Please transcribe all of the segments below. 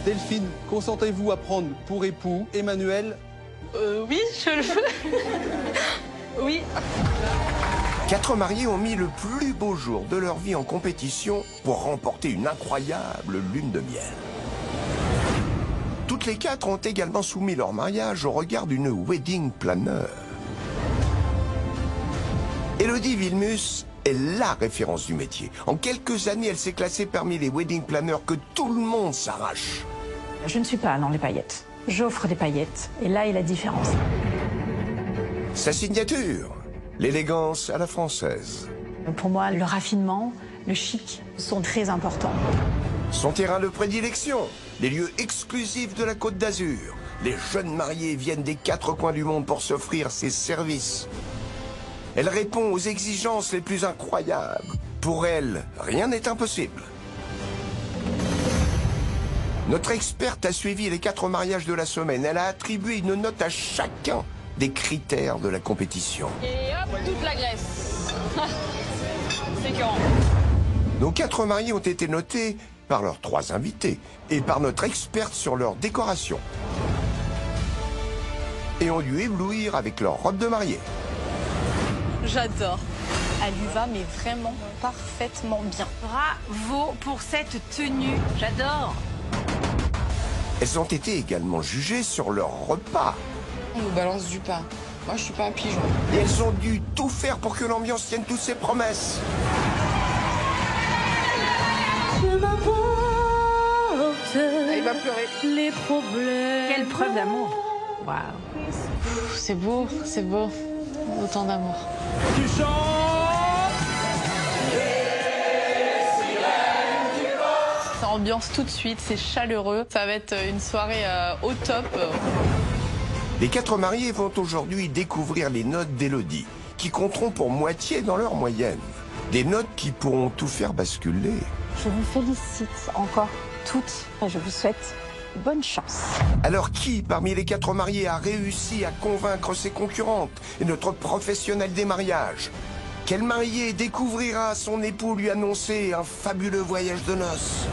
Delphine, consentez-vous à prendre pour époux Emmanuel? Oui, je le veux. Oui. 4 mariés ont mis le plus beau jour de leur vie en compétition pour remporter une incroyable lune de miel. Toutes les 4 ont également soumis leur mariage au regard d'une wedding planner. Élodie Vilmus est la référence du métier. En quelques années, elle s'est classée parmi les wedding planners que tout le monde s'arrache. Je ne suis pas dans les paillettes. J'offre des paillettes. Et là est la différence. Sa signature, l'élégance à la française. Pour moi, le raffinement, le chic sont très importants. Son terrain de prédilection, les lieux exclusifs de la Côte d'Azur. Les jeunes mariés viennent des 4 coins du monde pour s'offrir ses services. Elle répond aux exigences les plus incroyables. Pour elle, rien n'est impossible. Notre experte a suivi les 4 mariages de la semaine. Elle a attribué une note à chacun des critères de la compétition. Et hop, toute la graisse. C'est écœurant. Nos 4 mariés ont été notés par leurs 3 invités et par notre experte sur leur décoration. Et ont dû éblouir avec leur robe de mariée. J'adore. Elle lui va, mais vraiment parfaitement bien. Bravo pour cette tenue. J'adore. Elles ont été également jugées sur leur repas. On nous balance du pain. Moi, je suis pas un pigeon. Et elles ont dû tout faire pour que l'ambiance tienne toutes ses promesses. Je m'apporte Il va pleurer. les problèmes. Quelle preuve d'amour. Waouh. C'est beau, c'est beau. Autant d'amour. Tu chantes. Ça ambiance tout de suite, c'est chaleureux. Ça va être une soirée au top. Les 4 mariés vont aujourd'hui découvrir les notes d'Élodie, qui compteront pour moitié dans leur moyenne. Des notes qui pourront tout faire basculer. Je vous félicite encore toutes et je vous souhaite bonne chance. Alors qui, parmi les 4 mariés, a réussi à convaincre ses concurrentes et notre professionnel des mariages? Quel marié découvrira son époux lui annoncer un fabuleux voyage de noces?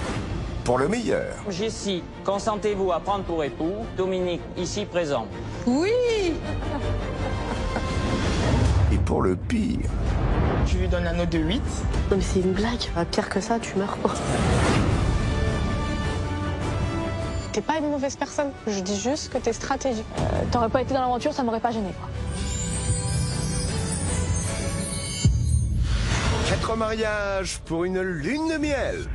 Pour le meilleur. Jessie, consentez-vous à prendre pour époux Dominique, ici présent? Oui. Et pour le pire. Je lui donne un note de 8. Non mais c'est une blague. Pire que ça, tu meurs. T'es pas une mauvaise personne, je dis juste que t'es stratégique. T'aurais pas été dans l'aventure, ça m'aurait pas gêné, quoi. 4 mariages pour une lune de miel.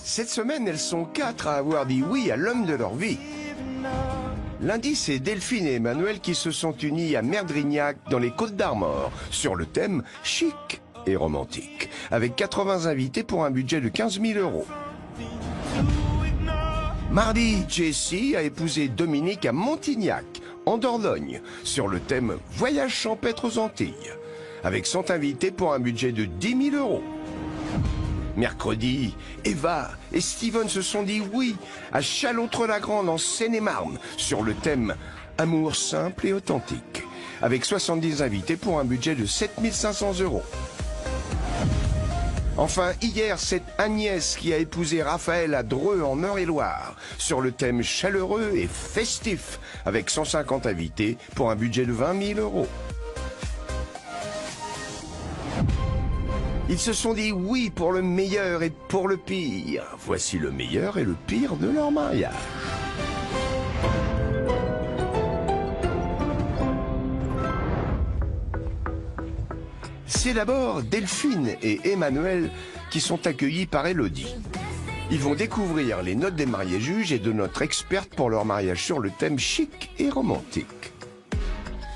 Cette semaine, elles sont 4 à avoir dit oui à l'homme de leur vie. Lundi, c'est Delphine et Emmanuel qui se sont unis à Merdrignac, dans les Côtes-d'Armor, sur le thème chic et romantique, avec 80 invités pour un budget de 15 000 €. Mardi, Jessie a épousé Dominique à Montignac, en Dordogne, sur le thème voyage champêtre aux Antilles, avec 100 invités pour un budget de 10 000 €. Mercredi, Eva et Steven se sont dit oui à Chalautre-la-Grande en Seine-et-Marne sur le thème amour simple et authentique, avec 70 invités pour un budget de 7 500 €. Enfin, hier, c'est Agnès qui a épousé Raphaël à Dreux en Eure-et-Loire sur le thème chaleureux et festif, avec 150 invités pour un budget de 20 000 €. Ils se sont dit oui pour le meilleur et pour le pire. Voici le meilleur et le pire de leur mariage. C'est d'abord Delphine et Emmanuel qui sont accueillis par Élodie. Ils vont découvrir les notes des mariés juges et de notre experte pour leur mariage sur le thème chic et romantique.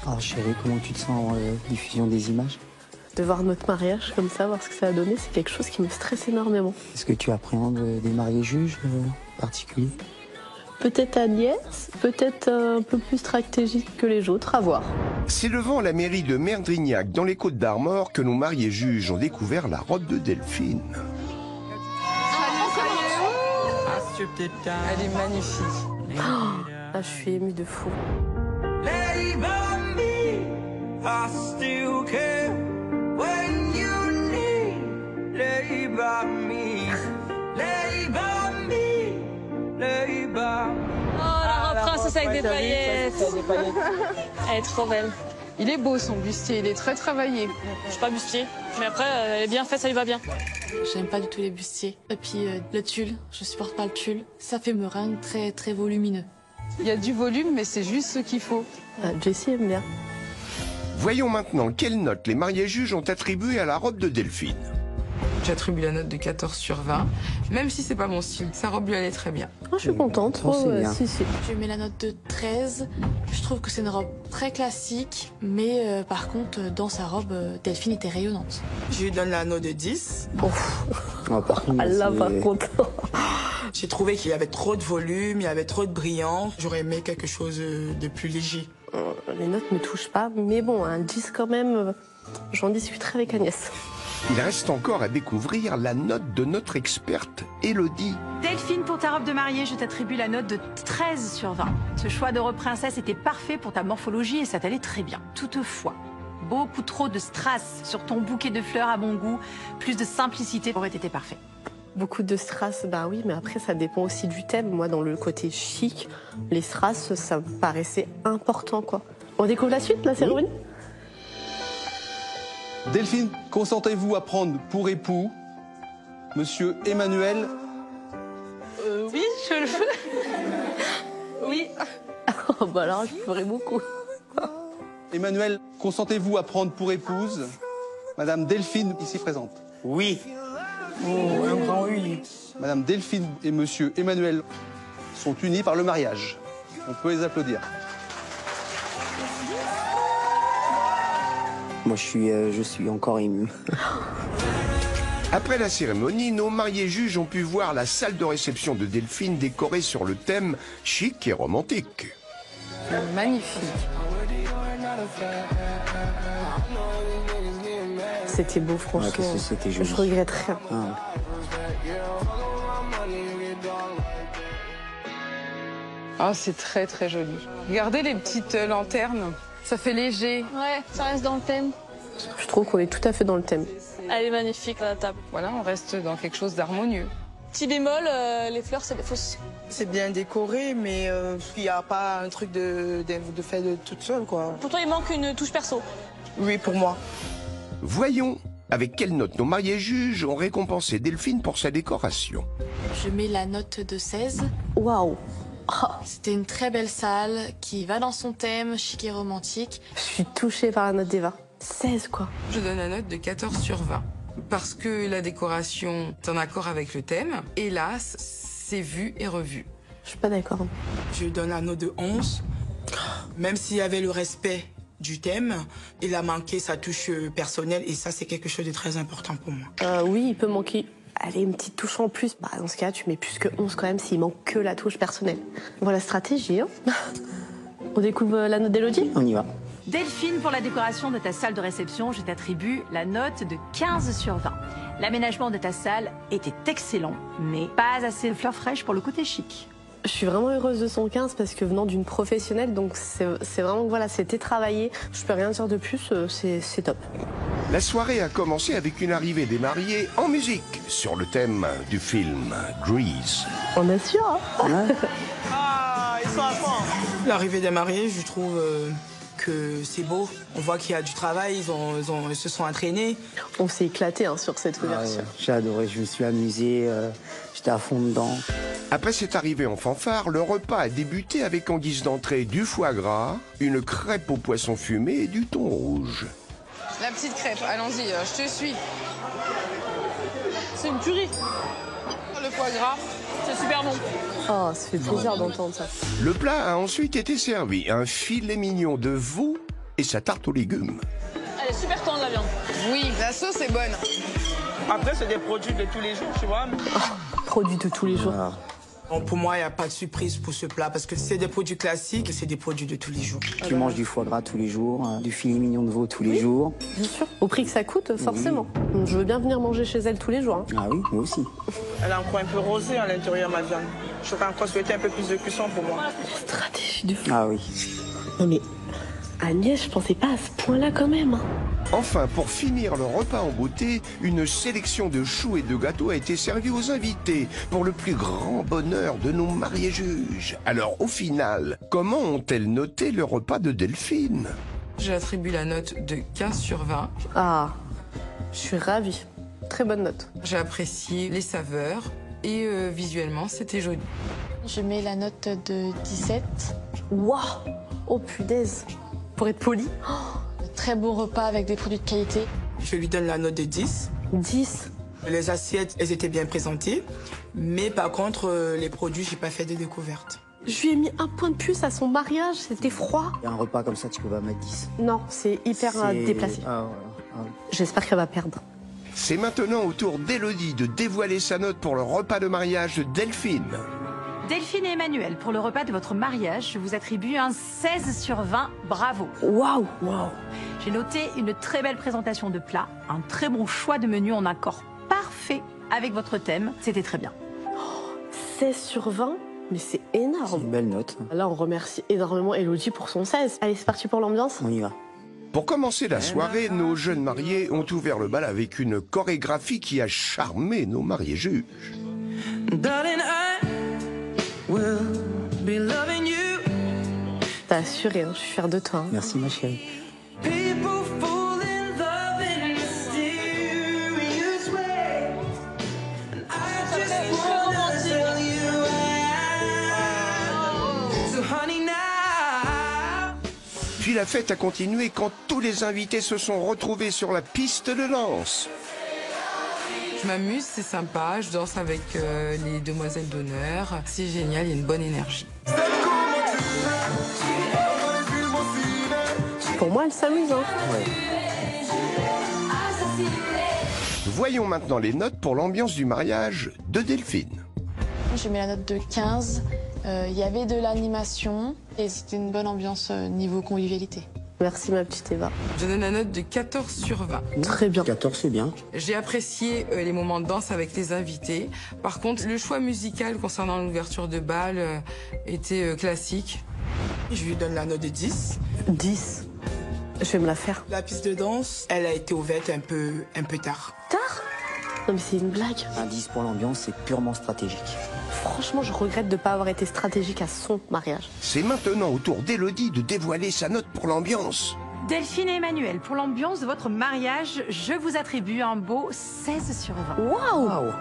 Oh chérie, comment tu te sens avant la diffusion des images? De voir notre mariage comme ça, voir ce que ça a donné, c'est quelque chose qui me stresse énormément. Est-ce que tu appréhendes des mariés juges particuliers? peut-être Agnès, peut-être un peu plus stratégique que les autres, à voir. C'est devant la mairie de Merdrignac, dans les Côtes-d'Armor, que nos mariés juges ont découvert la robe de Delphine. Elle est magnifique. Ah, je suis émue de fou. Oh, la princesse avec des paillettes. Elle est trop belle. Il est beau son bustier, il est très travaillé. Je suis pas bustier, mais après, elle est bien faite, ça lui va bien. J'aime pas du tout les bustiers. Et puis, le tulle, je supporte pas le tulle. Ça fait meringue très, très volumineux. Il y a du volume, mais c'est juste ce qu'il faut. Jessie aime bien. Voyons maintenant quelle note les mariés juges ont attribuée à la robe de Delphine. J'attribue la note de 14 sur 20, même si c'est pas mon style. Sa robe lui allait très bien. Oh, je suis contente. Si. Je mets la note de 13. Je trouve que c'est une robe très classique, mais par contre, dans sa robe, Delphine était rayonnante. Je lui donne la note de 10. Par contre, là, par contre. J'ai trouvé qu'il y avait trop de volume, il y avait trop de brillant. J'aurais aimé quelque chose de plus léger. Les notes me touchent pas, mais bon, un 10 quand même, j'en discuterai avec Agnès. Il reste encore à découvrir la note de notre experte, Élodie. Delphine, pour ta robe de mariée, je t'attribue la note de 13 sur 20. Ce choix de robe princesse était parfait pour ta morphologie et ça t'allait très bien. Toutefois, beaucoup trop de strass sur ton bouquet de fleurs à mon goût, plus de simplicité aurait été parfait. Beaucoup de strass, bah oui, mais après ça dépend aussi du thème. Moi, dans le côté chic, les strass, ça me paraissait important, quoi. On découvre la suite, la cérémonie ? Delphine, consentez-vous à prendre pour époux Monsieur Emmanuel? Oui, je le fais. Oui. Oh, bah alors, je ferais beaucoup. Emmanuel, consentez-vous à prendre pour épouse Madame Delphine, ici présente? Oui. Oh, un grand oui. Madame Delphine et Monsieur Emmanuel sont unis par le mariage. On peut les applaudir. Moi, je suis encore ému. Après la cérémonie, nos mariés juges ont pu voir la salle de réception de Delphine décorée sur le thème chic et romantique. Magnifique. C'était beau, franchement. Ouais, qu'est-ce que c'était joli. Je regrette rien. Ah, c'est très très joli. Regardez les petites lanternes. Ça fait léger. Ouais, ça reste dans le thème. Je trouve qu'on est tout à fait dans le thème. Elle est magnifique, la table. Voilà, on reste dans quelque chose d'harmonieux. Petit bémol, les fleurs, c'est des fausses. C'est bien décoré, mais il n'y a pas un truc de fait de toute seule, quoi. Pour toi, il manque une touche perso. Oui, pour moi. Voyons avec quelle note nos mariés juges ont récompensé Delphine pour sa décoration. Je mets la note de 16. Waouh. C'était une très belle salle qui va dans son thème, chic et romantique. Je suis touchée par la note d'Eva. 16, quoi. Je donne la note de 14 sur 20. Parce que la décoration est en accord avec le thème. Hélas, c'est vu et revu. Je suis pas d'accord. Je donne la note de 11. Même s'il y avait le respect du thème, il a manqué sa touche personnelle. Et ça, c'est quelque chose de très important pour moi. Oui, il peut manquer. Allez, une petite touche en plus. Bah, dans ce cas, tu mets plus que 11 quand même s'il manque que la touche personnelle. Voilà, stratégie. Hein. On découvre la note d'Élodie ? On y va. Delphine, pour la décoration de ta salle de réception, je t'attribue la note de 15 sur 20. L'aménagement de ta salle était excellent, mais pas assez de fleurs fraîches pour le côté chic. Je suis vraiment heureuse de son 15 parce que venant d'une professionnelle, donc c'est vraiment, voilà, c'était travaillé. Je peux rien dire de plus, c'est top. La soirée a commencé avec une arrivée des mariés en musique sur le thème du film Grease. On assure, hein. Ouais. Ah, ils sont à fond. L'arrivée des mariés, je trouve que c'est beau. On voit qu'il y a du travail, ils se sont entraînés. On s'est éclaté hein, sur cette ouverture. Ouais, j'ai adoré, je me suis amusé, j'étais à fond dedans. Après cette arrivée en fanfare, le repas a débuté avec en guise d'entrée du foie gras, une crêpe au poisson fumé et du thon rouge. La petite crêpe, allons-y, je te suis. C'est une tuerie. Le foie gras. C'est super bon. Oh, ça fait plaisir d'entendre ça. Le plat a ensuite été servi, un filet mignon de veau et sa tarte aux légumes. Elle est super tendre, la viande. Oui, la sauce est bonne. Après, c'est des produits de tous les jours, tu vois. Produits de tous les jours. Bon, pour moi, il n'y a pas de surprise pour ce plat parce que c'est des produits classiques et c'est des produits de tous les jours. Tu manges du foie gras tous les jours, du filet mignon de veau tous les jours. Bien sûr. Au prix que ça coûte, forcément. Donc, je veux bien venir manger chez elle tous les jours. Hein. Ah oui, moi aussi. Elle a encore un peu rosé à l'intérieur, ma viande. J'aurais encore souhaité un peu plus de cuisson pour moi. Stratégie de fou. Ah oui. Non mais Agnès, je pensais pas à ce point-là quand même. Hein. Enfin, pour finir le repas en beauté, une sélection de choux et de gâteaux a été servie aux invités pour le plus grand bonheur de nos mariés juges. Alors, au final, comment ont-elles noté le repas de Delphine? J'attribue la note de 15 sur 20. Ah, je suis ravie. Très bonne note. J'ai apprécié les saveurs et visuellement, c'était joli. Je mets la note de 17. Waouh! Oh punaise! Pour être poli. Très beau repas avec des produits de qualité. Je lui donne la note de 10. 10. Les assiettes, elles étaient bien présentées. Mais par contre, les produits, j'ai pas fait de découvertes. Je lui ai mis un point de plus à son mariage, c'était froid. Et un repas comme ça, tu peux pas mettre 10. Non, c'est hyper déplacé. Ah, voilà. Ah. J'espère qu'elle va perdre. C'est maintenant au tour d'Élodie de dévoiler sa note pour le repas de mariage de Delphine. Delphine et Emmanuel, pour le repas de votre mariage, je vous attribue un 16 sur 20. Bravo. Waouh! J'ai noté une très belle présentation de plats, un très bon choix de menu en accord parfait avec votre thème. C'était très bien. 16 sur 20? Mais c'est énorme. C'est une belle note. Là, on remercie énormément Élodie pour son 16. Allez, c'est parti pour l'ambiance. On y va. Pour commencer la soirée, nos jeunes mariés ont ouvert le bal avec une chorégraphie qui a charmé nos mariés juges. T'as assuré, hein, je suis fière de toi. Hein. Merci ma chérie. Puis la fête a continué quand tous les invités se sont retrouvés sur la piste de danse. Je m'amuse, c'est sympa, je danse avec les demoiselles d'honneur. C'est génial, il y a une bonne énergie. Pour moi, elle s'amuse. Hein. Ouais. Voyons maintenant les notes pour l'ambiance du mariage de Delphine. Je mets la note de 15. Il y avait de l'animation et c'était une bonne ambiance niveau convivialité. Merci ma petite Eva. Je donne la note de 14 sur 20. Très bien. 14, c'est bien. J'ai apprécié les moments de danse avec les invités. Par contre, le choix musical concernant l'ouverture de bal était classique. Je lui donne la note de 10. 10. Je vais me la faire. La piste de danse, elle a été ouverte un peu tard. Tard? Non mais c'est une blague. Un 10 pour l'ambiance, c'est purement stratégique. Franchement, je regrette de ne pas avoir été stratégique à son mariage. C'est maintenant au tour d'Élodie de dévoiler sa note pour l'ambiance. Delphine et Emmanuel, pour l'ambiance de votre mariage, je vous attribue un beau 16 sur 20. Waouh!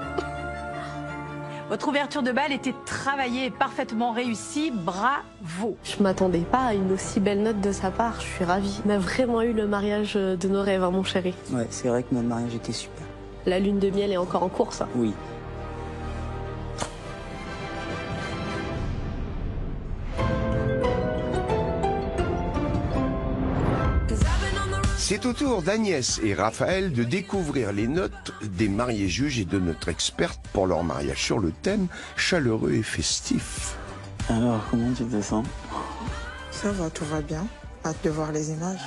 Votre ouverture de bal était travaillée et parfaitement réussie. Bravo! Je m'attendais pas à une aussi belle note de sa part. Je suis ravie. On a vraiment eu le mariage de nos rêves, hein, mon chéri. Ouais, c'est vrai que notre mariage était super. La lune de miel est encore en course. Hein. Oui. C'est au tour d'Agnès et Raphaël de découvrir les notes des mariés juges et de notre experte pour leur mariage sur le thème chaleureux et festif. Alors, comment tu te sens? Ça va, tout va bien. Hâte de voir les images.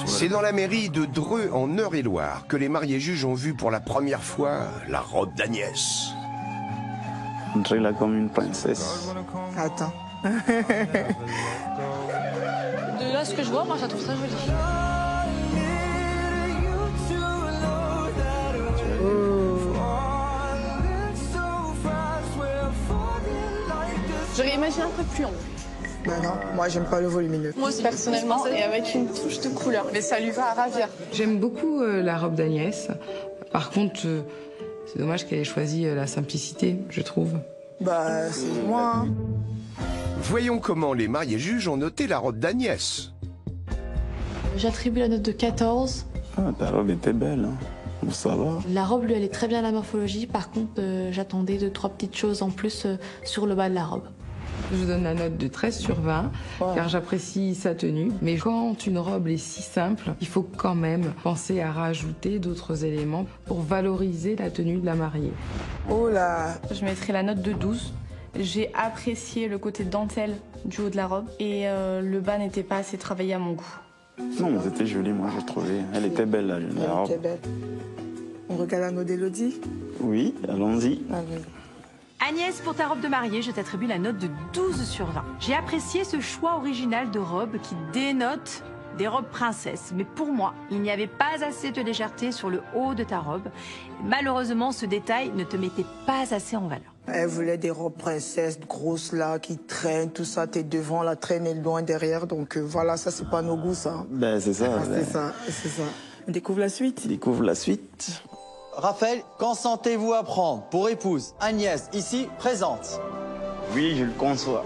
C'est dans la mairie de Dreux, en Eure-et-Loire, que les mariés juges ont vu pour la première fois la robe d'Agnès. On dirait là comme une princesse. Attends. De là, ce que je vois, moi, je la trouve très jolie. J'aurais imaginé un peu plus long. Bah non, moi j'aime pas le volumineux. Moi aussi, personnellement, et avec une touche de couleur. Mais ça lui va à ravir. J'aime beaucoup la robe d'Agnès. Par contre, c'est dommage qu'elle ait choisi la simplicité, je trouve. Bah, c'est moi. Hein. Voyons comment les mariés juges ont noté la robe d'Agnès. J'attribue la note de 14. Ah, ta robe était belle, hein. Ça va. La robe lui allait très bien à la morphologie. Par contre, j'attendais 2-3 petites choses en plus sur le bas de la robe. Je donne la note de 13 sur 20, car j'apprécie sa tenue. Mais quand une robe est si simple, il faut quand même penser à rajouter d'autres éléments pour valoriser la tenue de la mariée. Oh là! Je mettrai la note de 12. J'ai apprécié le côté dentelle du haut de la robe et le bas n'était pas assez travaillé à mon goût. Non, mais c'était joli, moi, j'ai trouvé. Elle était belle, la robe. Elle était belle. On regarde l'anneau d'Élodie? Oui, allons-y. Agnès, pour ta robe de mariée, je t'attribue la note de 12 sur 20. J'ai apprécié ce choix original de robe qui dénote des robes princesses. Mais pour moi, il n'y avait pas assez de légèreté sur le haut de ta robe. Malheureusement, ce détail ne te mettait pas assez en valeur. Elle voulait des robes princesses grosses là, qui traînent, tout ça. T'es devant, la traîne est loin derrière. Donc voilà, ça c'est pas nos goûts, ça. Ben, c'est ça. C'est ça, c'est ça. On découvre la suite. Découvre la suite. Raphaël, consentez-vous à prendre pour épouse Agnès, ici présente? Oui, je le conçois.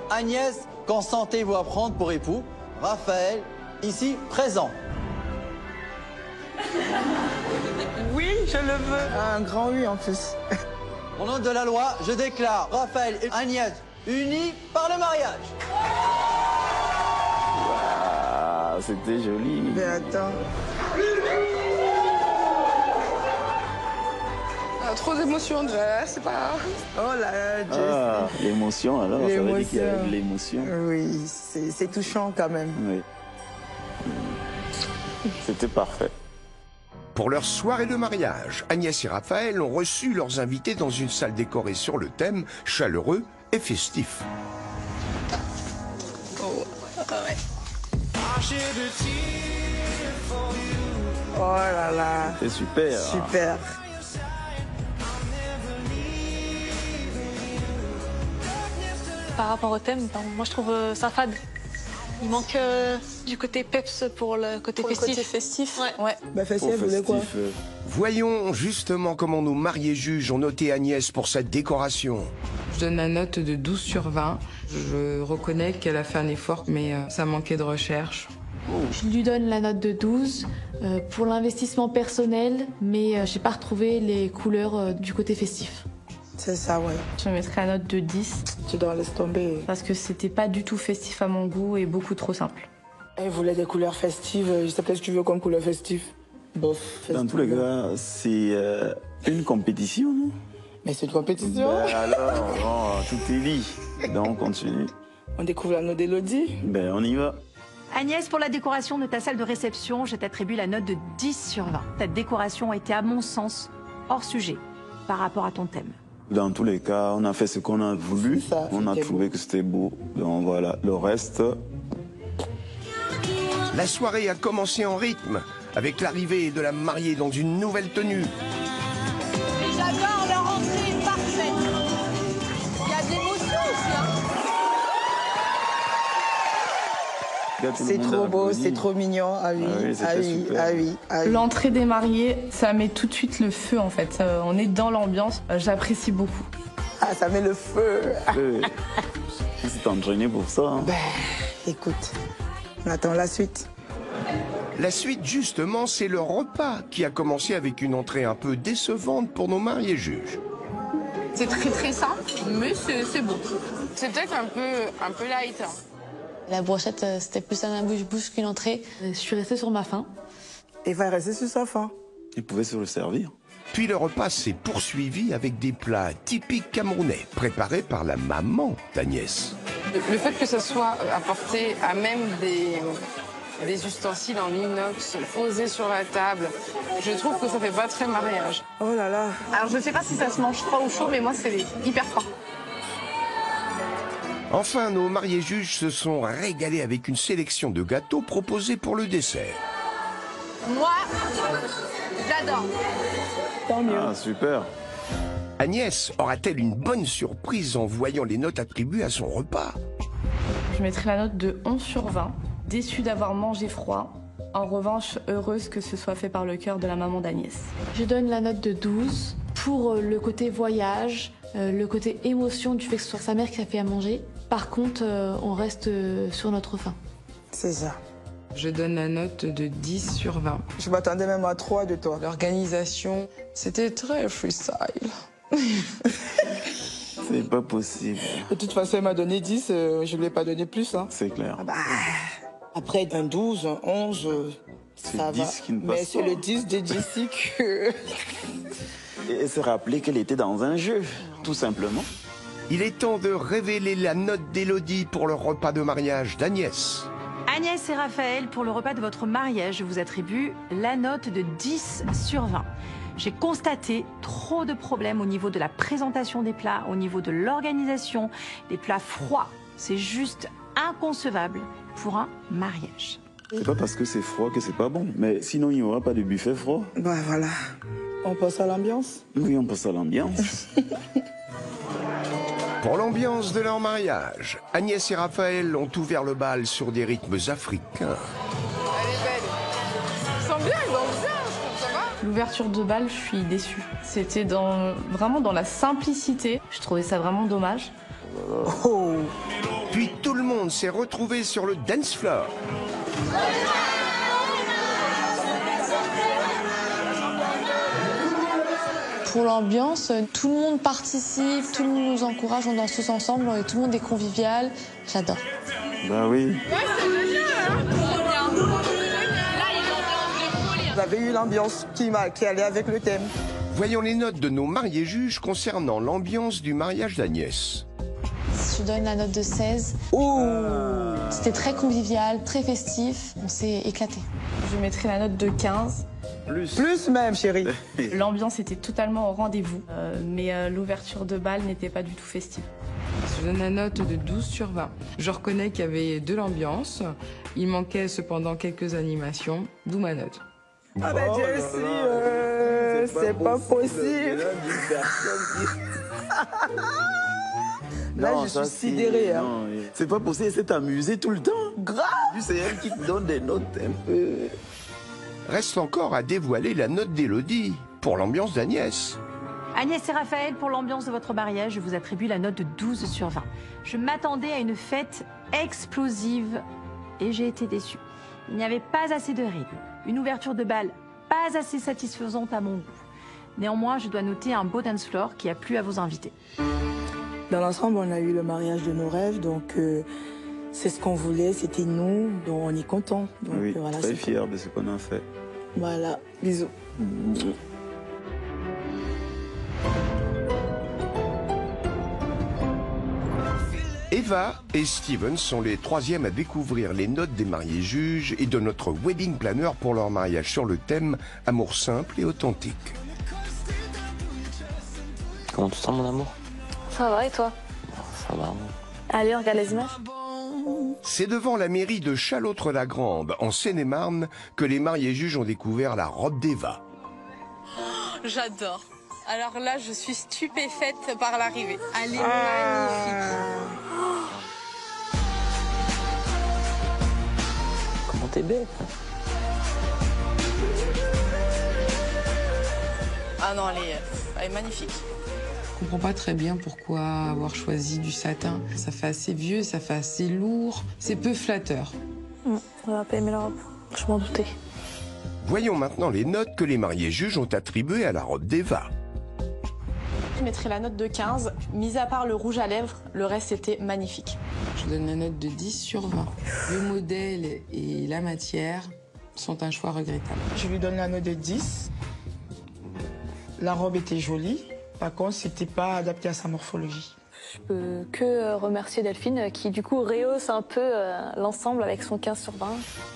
Agnès, consentez-vous à prendre pour époux Raphaël, ici présent? Oui, je le veux. Un grand oui en plus. Au nom de la loi, je déclare Raphaël et Agnès unis par le mariage. Ah, c'était joli. Mais attends. Trop d'émotions déjà, c'est pas... Oh là, Jess. Ah, l'émotion alors, ça veut dire qu'il y a de l'émotion. Oui, c'est touchant quand même. Oui. C'était parfait. Pour leur soirée de mariage, Agnès et Raphaël ont reçu leurs invités dans une salle décorée sur le thème chaleureux et festif. Oh, ouais. Oh là là. C'est super. Super. Par rapport au thème, moi je trouve ça fade. Il manque du côté peps pour le côté festif. Le côté festif. Ouais. Bah festif, elle voulait quoi? Voyons justement comment nos mariés juges ont noté Agnès pour cette décoration. Je donne la note de 12 sur 20. Je reconnais qu'elle a fait un effort, mais ça manquait de recherche. Je lui donne la note de 12 pour l'investissement personnel, mais j'ai pas retrouvé les couleurs du côté festif. C'est ça, ouais. Je mettrai la note de 10. Tu dois laisser tomber. Parce que c'était pas du tout festif à mon goût et beaucoup trop simple. Elle voulait des couleurs festives. Je sais pas ce que tu veux comme couleur festive. Bof. Dans tous les cas, c'est une compétition, non? Mais c'est une compétition. Ben alors, oh, tout est dit. Donc on continue. On découvre l'anneau d'Élodie. Ben on y va. Agnès, pour la décoration de ta salle de réception, je t'attribue la note de 10 sur 20. Ta décoration a été, à mon sens, hors sujet par rapport à ton thème. Dans tous les cas, on a fait ce qu'on a voulu. Ça, on a trouvé que c'était beau. Donc voilà, le reste... La soirée a commencé en rythme, avec l'arrivée de la mariée dans une nouvelle tenue. Et j'adore leur entrée parfaite. Il y a de l'émotion aussi. C'est trop beau, c'est trop mignon. Ah oui, ah oui, ah oui, ah oui. L'entrée des mariés, ça met tout de suite le feu en fait. On est dans l'ambiance, j'apprécie beaucoup. Ah, ça met le feu. Tu t'es entraîné pour ça. Hein. Ben, écoute, on attend la suite. La suite, justement, c'est le repas qui a commencé avec une entrée un peu décevante pour nos mariés juges. C'est très simple, mais c'est bon. C'est peut-être un peu light. Hein. La brochette, c'était plus à la bouche qu'une entrée. Je suis restée sur ma faim. Il va rester sur sa faim. Il pouvait se le servir. Puis le repas s'est poursuivi avec des plats typiques camerounais, préparés par la maman d'Agnès. Le fait que ce soit apporté à même des ustensiles en inox posés sur la table, je trouve que ça fait pas très mariage. Oh là là. Alors je sais pas si ça se mange froid ou chaud, mais moi c'est hyper froid. Enfin, nos mariés juges se sont régalés avec une sélection de gâteaux proposés pour le dessert. Moi, j'adore. Tant mieux. Ah, super. Agnès aura-t-elle une bonne surprise en voyant les notes attribuées à son repas? Je mettrai la note de 11 sur 20. Déçue d'avoir mangé froid. En revanche, heureuse que ce soit fait par le cœur de la maman d'Agnès. Je donne la note de 12 pour le côté voyage, le côté émotion du fait que ce soit sa mère qui a fait à manger. Par contre, on reste sur notre faim. C'est ça. Je donne la note de 10 sur 20. Je m'attendais même à 3 de toi. L'organisation, c'était très freestyle. C'est pas possible. De toute façon, elle m'a donné 10, je ne lui ai pas donné plus. Hein. C'est clair. Ah bah, après un 12, un 11, ça va. 10 qui ne passe mais c'est le 10 de d'ici que... Et se rappeler qu'elle était dans un jeu, tout simplement. Il est temps de révéler la note d'Élodie pour le repas de mariage d'Agnès. Agnès et Raphaël, pour le repas de votre mariage, je vous attribue la note de 10 sur 20. J'ai constaté trop de problèmes au niveau de la présentation des plats, au niveau de l'organisation, des plats froids. C'est juste inconcevable pour un mariage. C'est pas parce que c'est froid que c'est pas bon. Mais sinon, il n'y aura pas de buffet froid. Bah voilà. On passe à l'ambiance? Oui, on passe à l'ambiance. Pour l'ambiance de leur mariage, Agnès et Raphaël ont ouvert le bal sur des rythmes africains. Elle est belle. Ils sont bien, ils dansent bien, je trouve, ça va. L'ouverture de bal, je suis déçue. C'était vraiment dans la simplicité. Je trouvais ça vraiment dommage. Oh. Puis tout le monde s'est retrouvé sur le dance floor. Pour l'ambiance, tout le monde participe, tout le monde nous encourage, on danse tous ensemble, et tout le monde est convivial. J'adore. Bah oui. Vous avez eu l'ambiance qui allait avec le thème. Voyons les notes de nos mariés juges concernant l'ambiance du mariage d'Agnès. Je donne la note de 16. C'était très convivial, très festif, on s'est éclaté. Je mettrai la note de 15. Plus même, chérie. L'ambiance était totalement au rendez-vous, mais l'ouverture de bal n'était pas du tout festive. Je donne la note de 12 sur 20. Je reconnais qu'il y avait de l'ambiance. Il manquait cependant quelques animations, d'où ma note. Ah ben Jessie, c'est pas possible. Là, Non, je ça, suis sidérée. Hein. C'est pas possible, c'est amusé tout le temps. Grave. C'est elle qui te donne des notes un peu... Reste encore à dévoiler la note d'Élodie pour l'ambiance d'Agnès. Agnès et Raphaël, pour l'ambiance de votre mariage, je vous attribue la note de 12 sur 20. Je m'attendais à une fête explosive et j'ai été déçue. Il n'y avait pas assez de rythme, une ouverture de bal pas assez satisfaisante à mon goût. Néanmoins, je dois noter un beau dance floor qui a plu à vos invités. Dans l'ensemble, on a eu le mariage de nos rêves, donc c'est ce qu'on voulait, c'était nous, donc on est content. Donc, Oui, voilà, très fiers de ce qu'on a fait. Voilà, bisous. Eva et Steven sont les troisièmes à découvrir les notes des mariés juges et de notre wedding planner pour leur mariage sur le thème amour simple et authentique. Comment tu te sens, mon amour? Ça va et toi? Ça va. Allez, on regarde les images. C'est devant la mairie de Châlautre-la-Grande, en Seine-et-Marne, que les mariés juges ont découvert la robe d'Eva. J'adore. Alors là, je suis stupéfaite par l'arrivée. Elle est magnifique. Comment t'es belle? Ah non, elle est magnifique. Je comprends pas très bien pourquoi avoir choisi du satin. Ça fait assez vieux, ça fait assez lourd. C'est peu flatteur. On va pas aimer la robe. Je m'en doutais. Voyons maintenant les notes que les mariés juges ont attribuées à la robe d'Eva. Je mettrai la note de 15. Mis à part le rouge à lèvres, le reste était magnifique. Je donne la note de 10 sur 20. Le modèle et la matière sont un choix regrettable. Je lui donne la note de 10. La robe était jolie. Par contre, c'était pas adapté à sa morphologie. Je peux que remercier Delphine qui du coup rehausse un peu l'ensemble avec son 15 sur 20.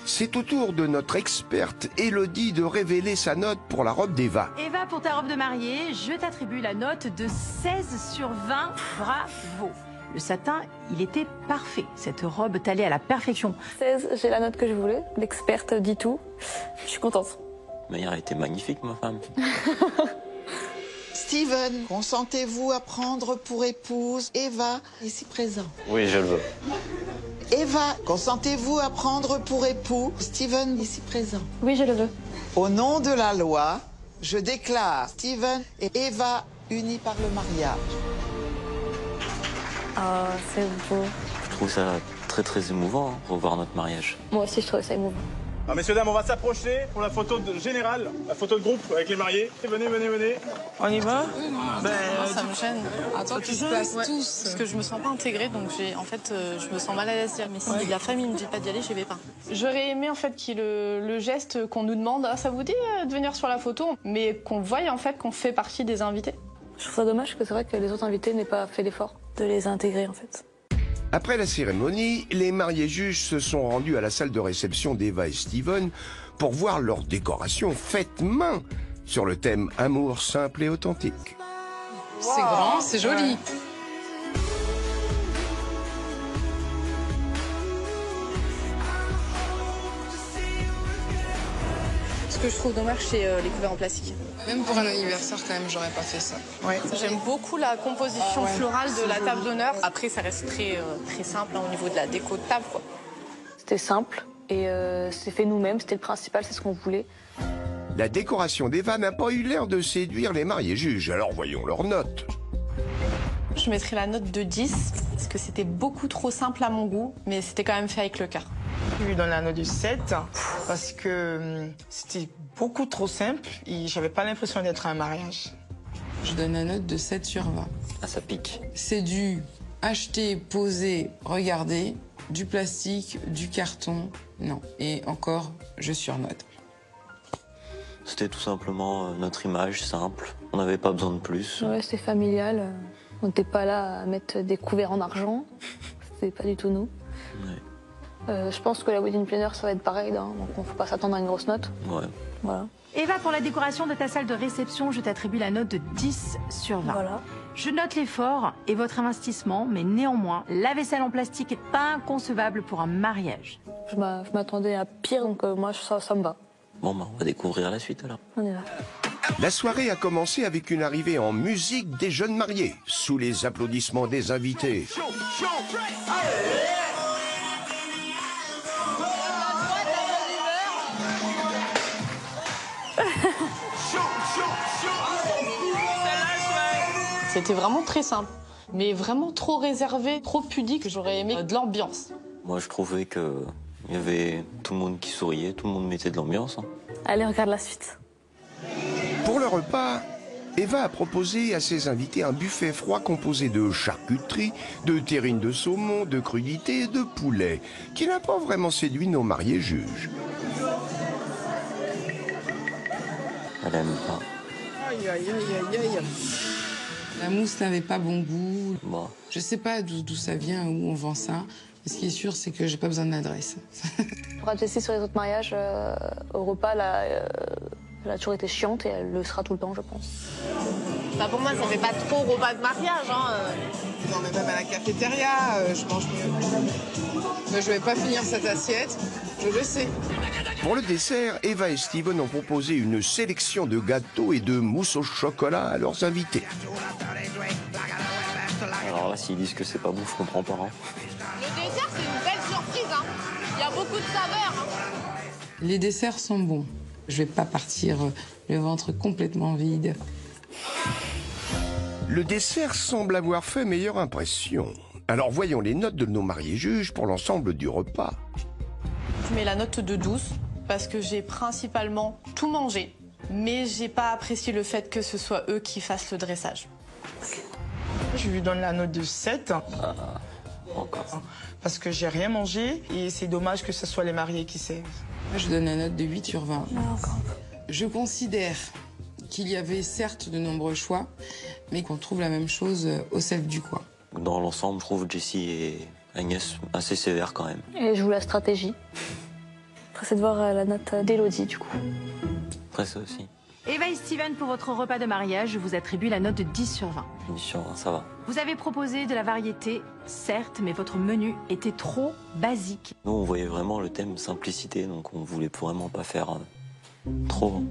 C'est au tour de notre experte Élodie de révéler sa note pour la robe d'Eva. Eva, pour ta robe de mariée, je t'attribue la note de 16 sur 20. Bravo. Le satin, il était parfait. Cette robe t'allait à la perfection. 16, j'ai la note que je voulais. L'experte dit tout. Je suis contente. Mais elle était magnifique, ma femme. Steven, consentez-vous à prendre pour épouse Eva, ici présent? Oui, je le veux. Eva, consentez-vous à prendre pour époux Steven, ici présent? Oui, je le veux. Au nom de la loi, je déclare Steven et Eva unis par le mariage. Ah, c'est beau. Je trouve ça très très émouvant, hein, revoir notre mariage. Moi aussi, je trouve ça émouvant. Ah, messieurs, dames, on va s'approcher pour la photo générale, la photo de groupe avec les mariés. Venez, venez, venez. On y va? Ça me gêne. Attends, tu se places tous. Parce que je me sens pas intégrée, donc je me sens mal à l'aise d'y aller. Mais si la famille me dit pas d'y aller, j'y vais pas. J'aurais aimé en fait qu'il y ait le geste qu'on nous demande, ah, ça vous dit de venir sur la photo, mais qu'on voie en fait qu'on fait partie des invités. Je trouve ça dommage que c'est vrai que les autres invités n'aient pas fait l'effort. de les intégrer en fait. Après la cérémonie, les mariés juges se sont rendus à la salle de réception d'Eva et Steven pour voir leur décoration faite main sur le thème amour simple et authentique. C'est grand, c'est joli. Ce que je trouve dommage, c'est les couverts en plastique. Même pour un anniversaire, quand même, j'aurais pas fait ça. Ouais. J'aime beaucoup la composition florale de la table d'honneur. Après, ça reste très simple au niveau de la déco de table, quoi. C'était simple et c'est fait nous-mêmes, c'était le principal, c'est ce qu'on voulait. La décoration d'Eva n'a pas eu l'air de séduire les mariés juges, alors voyons leurs notes. Je mettrais la note de 10, parce que c'était beaucoup trop simple à mon goût, mais c'était quand même fait avec le cœur. Je lui donne la note de 7 parce que c'était beaucoup trop simple et j'avais pas l'impression d'être à un mariage. Je donne la note de 7 sur 20. Ah, ça pique. C'est du acheter, poser, regarder, du plastique, du carton, non. Et encore, je surnote. C'était tout simplement notre image simple. On n'avait pas besoin de plus. Ouais, c'était familial. On n'était pas là à mettre des couverts en argent. C'était pas du tout nous. Ouais. Je pense que la wedding planner, ça va être pareil, hein, donc il ne faut pas s'attendre à une grosse note. Ouais. Voilà. Eva, pour la décoration de ta salle de réception, je t'attribue la note de 10 sur 20. Voilà. Je note l'effort et votre investissement, mais néanmoins, la vaisselle en plastique est inconcevable pour un mariage. Je m'attendais à pire, donc moi, ça me va. Bon, bah, on va découvrir la suite alors. On y va. La soirée a commencé avec une arrivée en musique des jeunes mariés, sous les applaudissements des invités. C'était vraiment très simple, mais vraiment trop réservé, trop pudique. J'aurais aimé de l'ambiance. Moi, je trouvais que il y avait tout le monde qui souriait, tout le monde mettait de l'ambiance. Hein. Allez, on regarde la suite. Pour le repas, Eva a proposé à ses invités un buffet froid composé de charcuterie, de terrines de saumon, de crudités et de poulet, qui n'a pas vraiment séduit nos mariés juges. Elle aime pas. Aïe, aïe, aïe, aïe, aïe. La mousse n'avait pas bon goût. Bon. Je sais pas d'où ça vient, où on vend ça. Mais ce qui est sûr, c'est que j'ai pas besoin d'adresse. Pour Jessie, sur les autres mariages, au repas, elle a toujours été chiante et elle le sera tout le temps, je pense. Bah pour moi, ça fait pas trop repas de mariage. Hein. Non, mais même à la cafétéria, je mange mieux. Mais je vais pas finir cette assiette, je le sais. Pour le dessert, Eva et Steven ont proposé une sélection de gâteaux et de mousse au chocolat à leurs invités. Alors là, s'ils disent que c'est pas bon, je comprends pas. Hein. Le dessert, c'est une belle surprise. Hein. Il y a beaucoup de saveurs. Hein. Les desserts sont bons. Je vais pas partir le ventre complètement vide. Le dessert semble avoir fait meilleure impression. Alors voyons les notes de nos mariés juges pour l'ensemble du repas. Je mets la note de 12 parce que j'ai principalement tout mangé, mais j'ai pas apprécié le fait que ce soit eux qui fassent le dressage. Je lui donne la note de 7. Encore. Parce que j'ai rien mangé et c'est dommage que ce soit les mariés qui servent. Je donne la note de 8 sur 20. Je considère qu'il y avait certes de nombreux choix, mais qu'on trouve la même chose au Cèpe du Coin. Dans l'ensemble, je trouve Jessie et Agnès assez sévères quand même. Et je joue la stratégie. Après, c'est de voir la note d'Élodie, du coup. Après ça aussi. Eva et Steven, pour votre repas de mariage, je vous attribue la note de 10 sur 20. 10 sur 20, ça va. Vous avez proposé de la variété, certes, mais votre menu était trop basique. Nous, on voyait vraiment le thème simplicité, donc on voulait vraiment pas faire trop.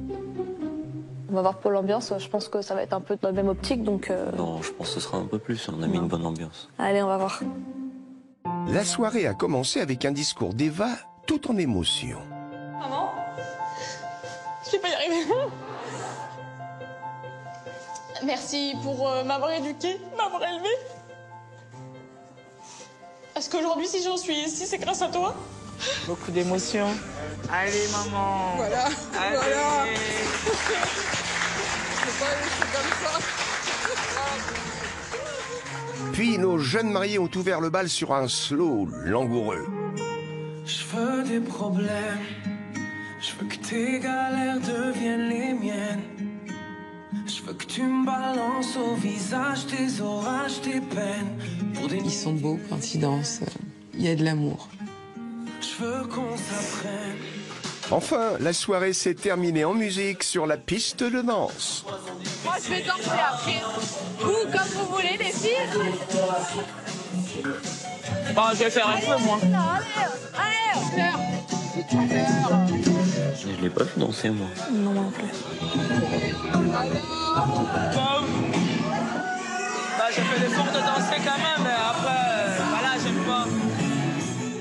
On va voir pour l'ambiance, je pense que ça va être un peu dans la même optique, donc... Non, je pense que ce sera un peu plus, on a mis une bonne ambiance. Allez, on va voir. La soirée a commencé avec un discours d'Eva tout en émotion. Maman, je vais pas y arriver. Merci pour m'avoir éduquée, m'avoir élevée. Parce qu'aujourd'hui, si j'en suis ici, c'est grâce à toi. Beaucoup d'émotions. Allez, maman. Voilà, allez. voilà. C'est pas comme ça. Puis nos jeunes mariés ont ouvert le bal sur un slow langoureux. Je veux des problèmes, je veux que tes galères deviennent les miennes. Je veux que tu me balances au visage tes orages, tes peines. Ils sont beaux quand ils dansent. Il y a de l'amour. Je veux qu'on s'apprenne. Enfin, la soirée s'est terminée en musique sur la piste de danse. Moi, je vais danser après. Vous, comme vous voulez, les filles. Bon, je vais faire un peu, moi. Allez, Je l'ai pas vu danser, moi. non, non plus. Bah, j'ai fait l'effort de danser quand même, mais après, voilà, j'aime pas.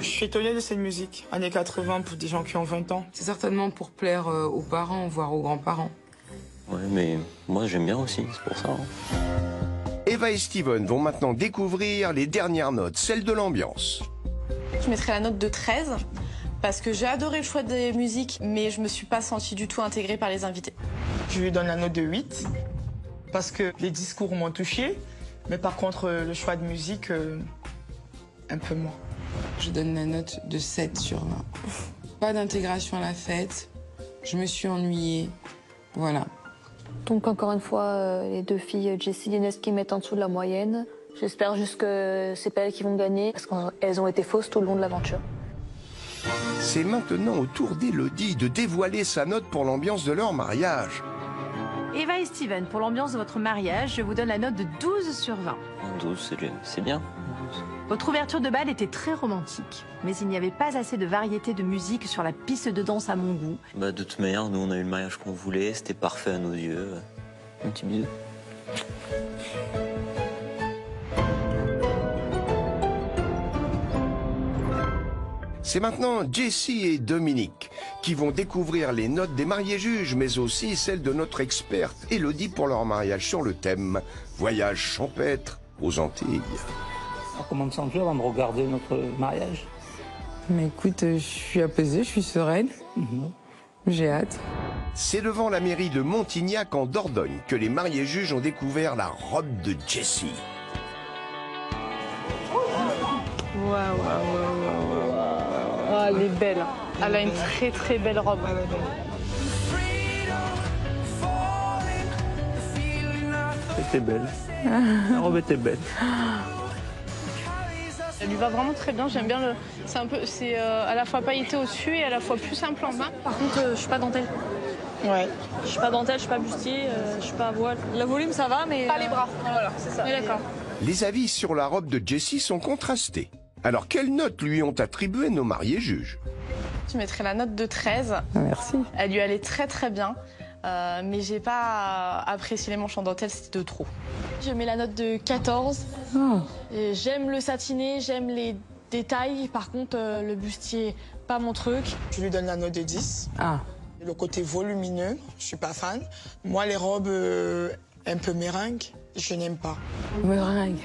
Je suis étonnée de cette musique, années 80 pour des gens qui ont 20 ans. C'est certainement pour plaire aux parents, voire aux grands-parents. Ouais, mais moi, j'aime bien aussi, c'est pour ça. Hein. Eva et Steven vont maintenant découvrir les dernières notes, celles de l'ambiance. Je mettrai la note de 13 parce que j'ai adoré le choix des musiques, mais je me suis pas sentie du tout intégrée par les invités. Je lui donne la note de 8 parce que les discours m'ont touchée, mais par contre, le choix de musique, un peu moins. Je donne la note de 7 sur 20. Pas d'intégration à la fête. Je me suis ennuyée. Voilà. Donc encore une fois, les deux filles, Jessie et Inès, qui mettent en dessous de la moyenne. J'espère juste que c'est pas elles qui vont gagner, parce qu'elles ont été fausses tout le long de l'aventure. C'est maintenant au tour d'Élodie de dévoiler sa note pour l'ambiance de leur mariage. Eva et Steven, pour l'ambiance de votre mariage, je vous donne la note de 12 sur 20. 12, c'est bien. Votre ouverture de bal était très romantique, mais il n'y avait pas assez de variété de musique sur la piste de danse à mon goût. Bah, de toute manière, nous, on a eu le mariage qu'on voulait, c'était parfait à nos yeux. Un petit bisou. C'est maintenant Jessie et Dominique qui vont découvrir les notes des mariés juges, mais aussi celles de notre experte Élodie pour leur mariage sur le thème « Voyage champêtre aux Antilles ». Comment te sens-tu avant de regarder notre mariage? Mais écoute, je suis apaisée, je suis sereine. J'ai hâte. C'est devant la mairie de Montignac en Dordogne que les mariés juges ont découvert la robe de Jessie. Waouh. Elle est belle. Elle a une très très belle robe. Elle était belle. La robe était belle. Elle lui va vraiment très bien. J'aime bien le. C'est à la fois pailleté au-dessus et à la fois plus simple en bas. Par contre, je suis pas dentelle. Ouais. Je suis pas dentelle, je suis pas bustier, je suis pas à voile. Le volume, ça va, mais... Pas les bras. Voilà, c'est ça. Oui, d'accord. Les avis sur la robe de Jessie sont contrastés. Alors, quelles notes lui ont attribué nos mariés juges? Je mettrais la note de 13. Merci. Elle lui allait très très bien, mais j'ai pas apprécié les manches en dentelle, c'était de trop. Je mets la note de 14. J'aime le satiné, j'aime les détails. Par contre, le bustier, pas mon truc. Je lui donne la note de 10. Le côté volumineux, je suis pas fan. Moi, les robes un peu meringue, je n'aime pas. Meringue.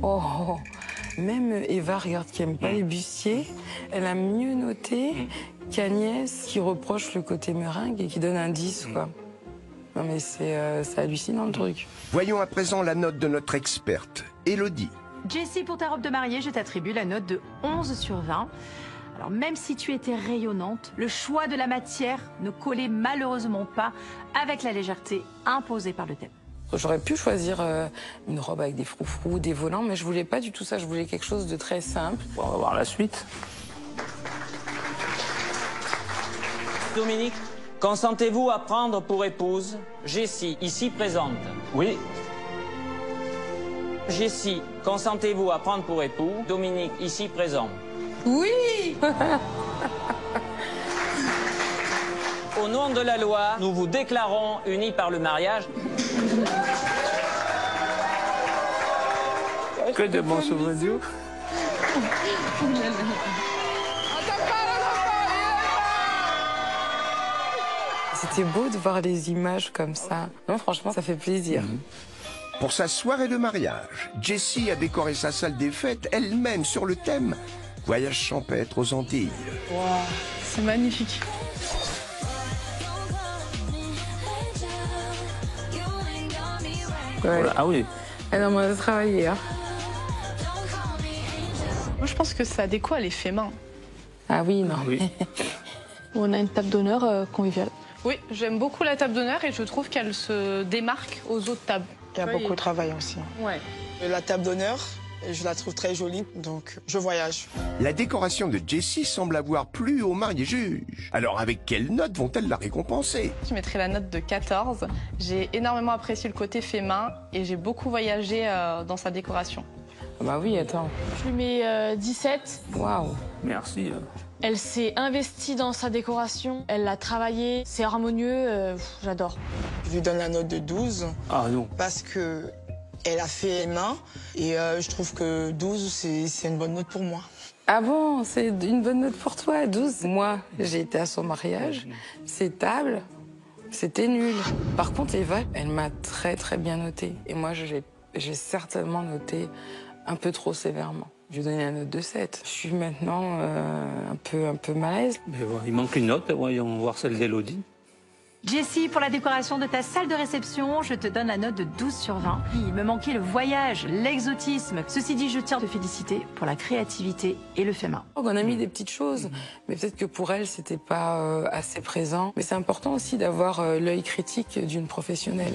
Oh. Même Eva, regarde, qui aime pas les bustiers, elle a mieux noté qu'Agnès, qui reproche le côté meringue et qui donne un 10, quoi. Non mais c'est hallucinant le truc. Voyons à présent la note de notre experte, Élodie. Jessie, pour ta robe de mariée, je t'attribue la note de 11 sur 20. Alors même si tu étais rayonnante, le choix de la matière ne collait malheureusement pas avec la légèreté imposée par le thème. J'aurais pu choisir une robe avec des froufrous, des volants, mais je voulais pas du tout ça, je voulais quelque chose de très simple. On va voir la suite. Dominique, consentez-vous à prendre pour épouse Jessie, ici présente? Oui. Jessie, consentez-vous à prendre pour époux Dominique, ici présent? Oui. Au nom de la loi, nous vous déclarons unis par le mariage. Que de bons souvenirs. C'était beau de voir les images comme ça. Non, franchement, ça fait plaisir. Pour sa soirée de mariage, Jessie a décoré sa salle des fêtes elle-même sur le thème « Voyage champêtre aux Antilles ». Wow, c'est magnifique. Ouais. Ah oui. Elle a moins de travailler. Hein. Moi, je pense que sa déco, elle est fait main. Ah oui, non. Oui. On a une table d'honneur conviviale. Oui, j'aime beaucoup la table d'honneur et je trouve qu'elle se démarque aux autres tables. Il y a beaucoup de travail aussi. Ouais. La table d'honneur, Et je la trouve très jolie, donc je voyage. La décoration de Jessie semble avoir plu aux mariés juges. Alors avec quelle note vont-elles la récompenser? Je mettrai la note de 14. J'ai énormément apprécié le côté fait main et j'ai beaucoup voyagé dans sa décoration. Bah oui, attends. Je lui mets 17. Waouh. Merci. Elle s'est investie dans sa décoration, elle l'a travaillé, c'est harmonieux, j'adore. Je lui donne la note de 12. Ah non. Parce que elle a fait main et je trouve que 12, c'est une bonne note pour moi. Ah bon, c'est une bonne note pour toi, 12. Moi, j'ai été à son mariage, c'est table, c'était nul. Par contre, Eva, elle m'a très très bien noté. Et moi, j'ai certainement noté un peu trop sévèrement. Je lui ai donné la note de 7. Je suis maintenant un peu mal à l'aise. Mais il manque une note, voyons voir celle d'Élodie. Jessie, pour la décoration de ta salle de réception, je te donne la note de 12 sur 20. Il me manquait le voyage, l'exotisme. Ceci dit, je tiens à te féliciter pour la créativité et le fait main. On a mis des petites choses, mais peut-être que pour elle, c'était pas assez présent. Mais c'est important aussi d'avoir l'œil critique d'une professionnelle.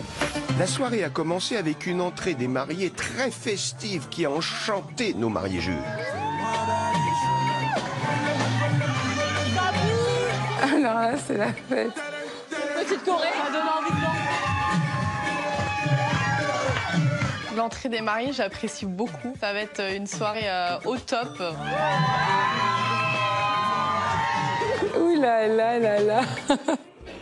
La soirée a commencé avec une entrée des mariés très festive qui a enchanté nos mariés juges. Alors là, c'est la fête. Petite Corée, ça donne envie de L'entrée des mariés, j'apprécie beaucoup. Ça va être une soirée au top. Ouh là là là là.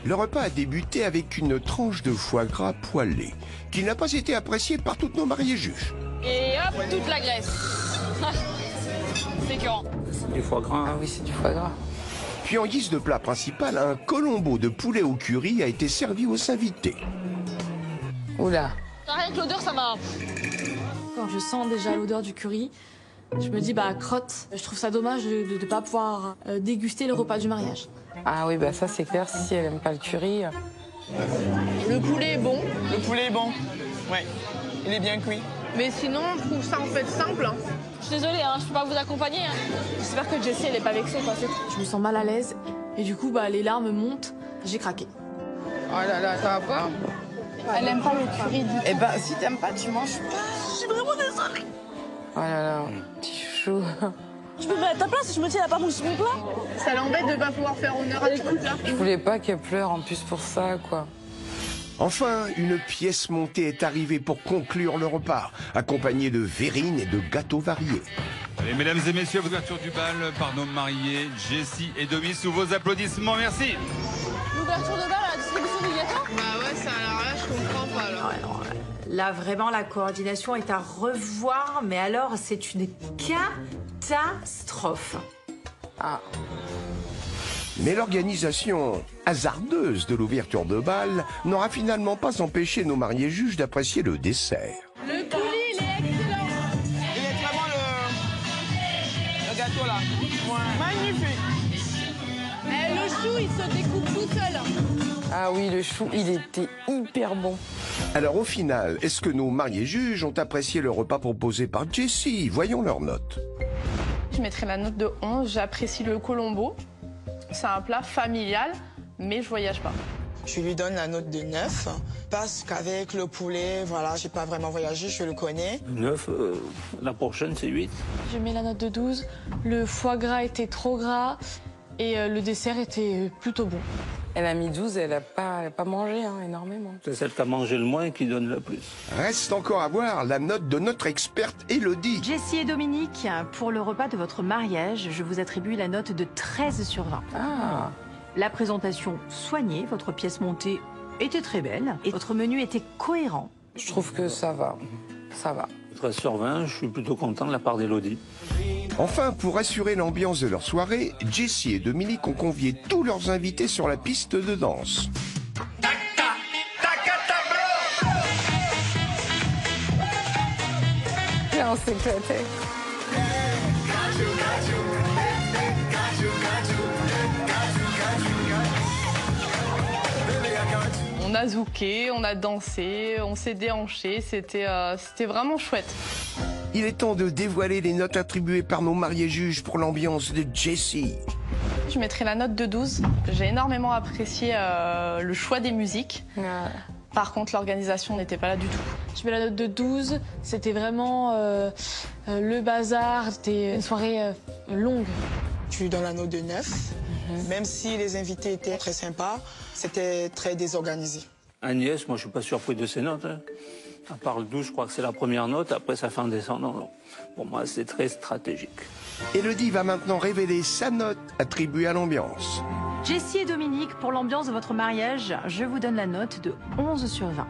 Le repas a débuté avec une tranche de foie gras poêlé, qui n'a pas été appréciée par toutes nos mariés juges. Et hop, toute la graisse. C'est écœurant. C'est du foie gras. Ah oui, c'est du foie gras. Puis en guise de plat principal, un colombo de poulet au curry a été servi aux invités. Oula. Rien que l'odeur, ça m'a... Quand je sens déjà l'odeur du curry, je me dis, bah, crotte. Je trouve ça dommage de ne pas pouvoir déguster le repas du mariage. Ah oui, bah ça c'est clair, si elle aime pas le curry. Le poulet est bon. Le poulet est bon. Ouais, il est bien cuit. Mais sinon, je trouve ça en fait simple. Je suis désolée, je peux pas vous accompagner. J'espère que Jessie, elle est pas vexée, quoi. Je me sens mal à l'aise et du coup, bah, les larmes montent. J'ai craqué. Oh là là, ça va pas? Elle aime pas le curry du tout. Eh ben, si t'aimes pas, tu manges pas. Je suis vraiment désolée. Oh là là, petit chou. Je peux me mettre à ta place, je me dis, elle a pas mangé mon plat. Ça l'embête de pas pouvoir faire honneur à l'écoute, là. Je voulais pas qu'elle pleure en plus pour ça, quoi. Enfin, une pièce montée est arrivée pour conclure le repas, accompagnée de verrines et de gâteaux variés. Allez, mesdames et messieurs, l'ouverture du bal par nos mariés, Jessie et Domi, sous vos applaudissements, merci. L'ouverture de bal à la distribution des gâteaux? Bah ouais, ça a l'air là, je comprends pas, là. Ouais, non, là, vraiment, la coordination est à revoir, mais alors, c'est une catastrophe. Ah. Mais l'organisation hasardeuse de l'ouverture de bal n'aura finalement pas empêché nos mariés juges d'apprécier le dessert. Le coulis, il est excellent. Il est vraiment le gâteau là. Ouais. Magnifique. Eh, le chou, il se découpe tout seul. Ah oui, le chou, il était hyper bon. Alors au final, est-ce que nos mariés juges ont apprécié le repas proposé par Jessie? Voyons leurs notes. Je mettrai la note de 11. J'apprécie le colombo. C'est un plat familial, mais je voyage pas. Je lui donne la note de 9 parce qu'avec le poulet, voilà, j'ai pas vraiment voyagé, je le connais. 9, la prochaine c'est 8. Je mets la note de 12. Le foie gras était trop gras et le dessert était plutôt bon. Elle a mis 12, elle a pas mangé énormément. C'est celle qui a mangé le moins qui donne le plus. Reste encore à voir la note de notre experte Élodie. Jessie et Dominique, pour le repas de votre mariage, je vous attribue la note de 13 sur 20. Ah. La présentation soignée, votre pièce montée était très belle et votre menu était cohérent. Je trouve que ça va. Ça va. 13 sur 20, je suis plutôt content de la part d'Élodie. Enfin, pour assurer l'ambiance de leur soirée, Jessie et Dominique ont convié tous leurs invités sur la piste de danse. Là, on s'éclatait. On a zouké, on a dansé, on s'est déhanché. C'était vraiment chouette. Il est temps de dévoiler les notes attribuées par nos mariés juges pour l'ambiance de Jessie. Je mettrai la note de 12. J'ai énormément apprécié le choix des musiques. Par contre, l'organisation n'était pas là du tout. Je mets la note de 12. C'était vraiment le bazar. C'était une soirée longue. Je lui donne la note de 9. Même si les invités étaient très sympas, c'était très désorganisé. Agnès, moi je suis pas surpris de ses notes. À part le 12, je crois que c'est la première note. Après, ça fait un descendant. Pour moi, c'est très stratégique. Élodie va maintenant révéler sa note attribuée à l'ambiance. Jessie et Dominique, pour l'ambiance de votre mariage, je vous donne la note de 11 sur 20.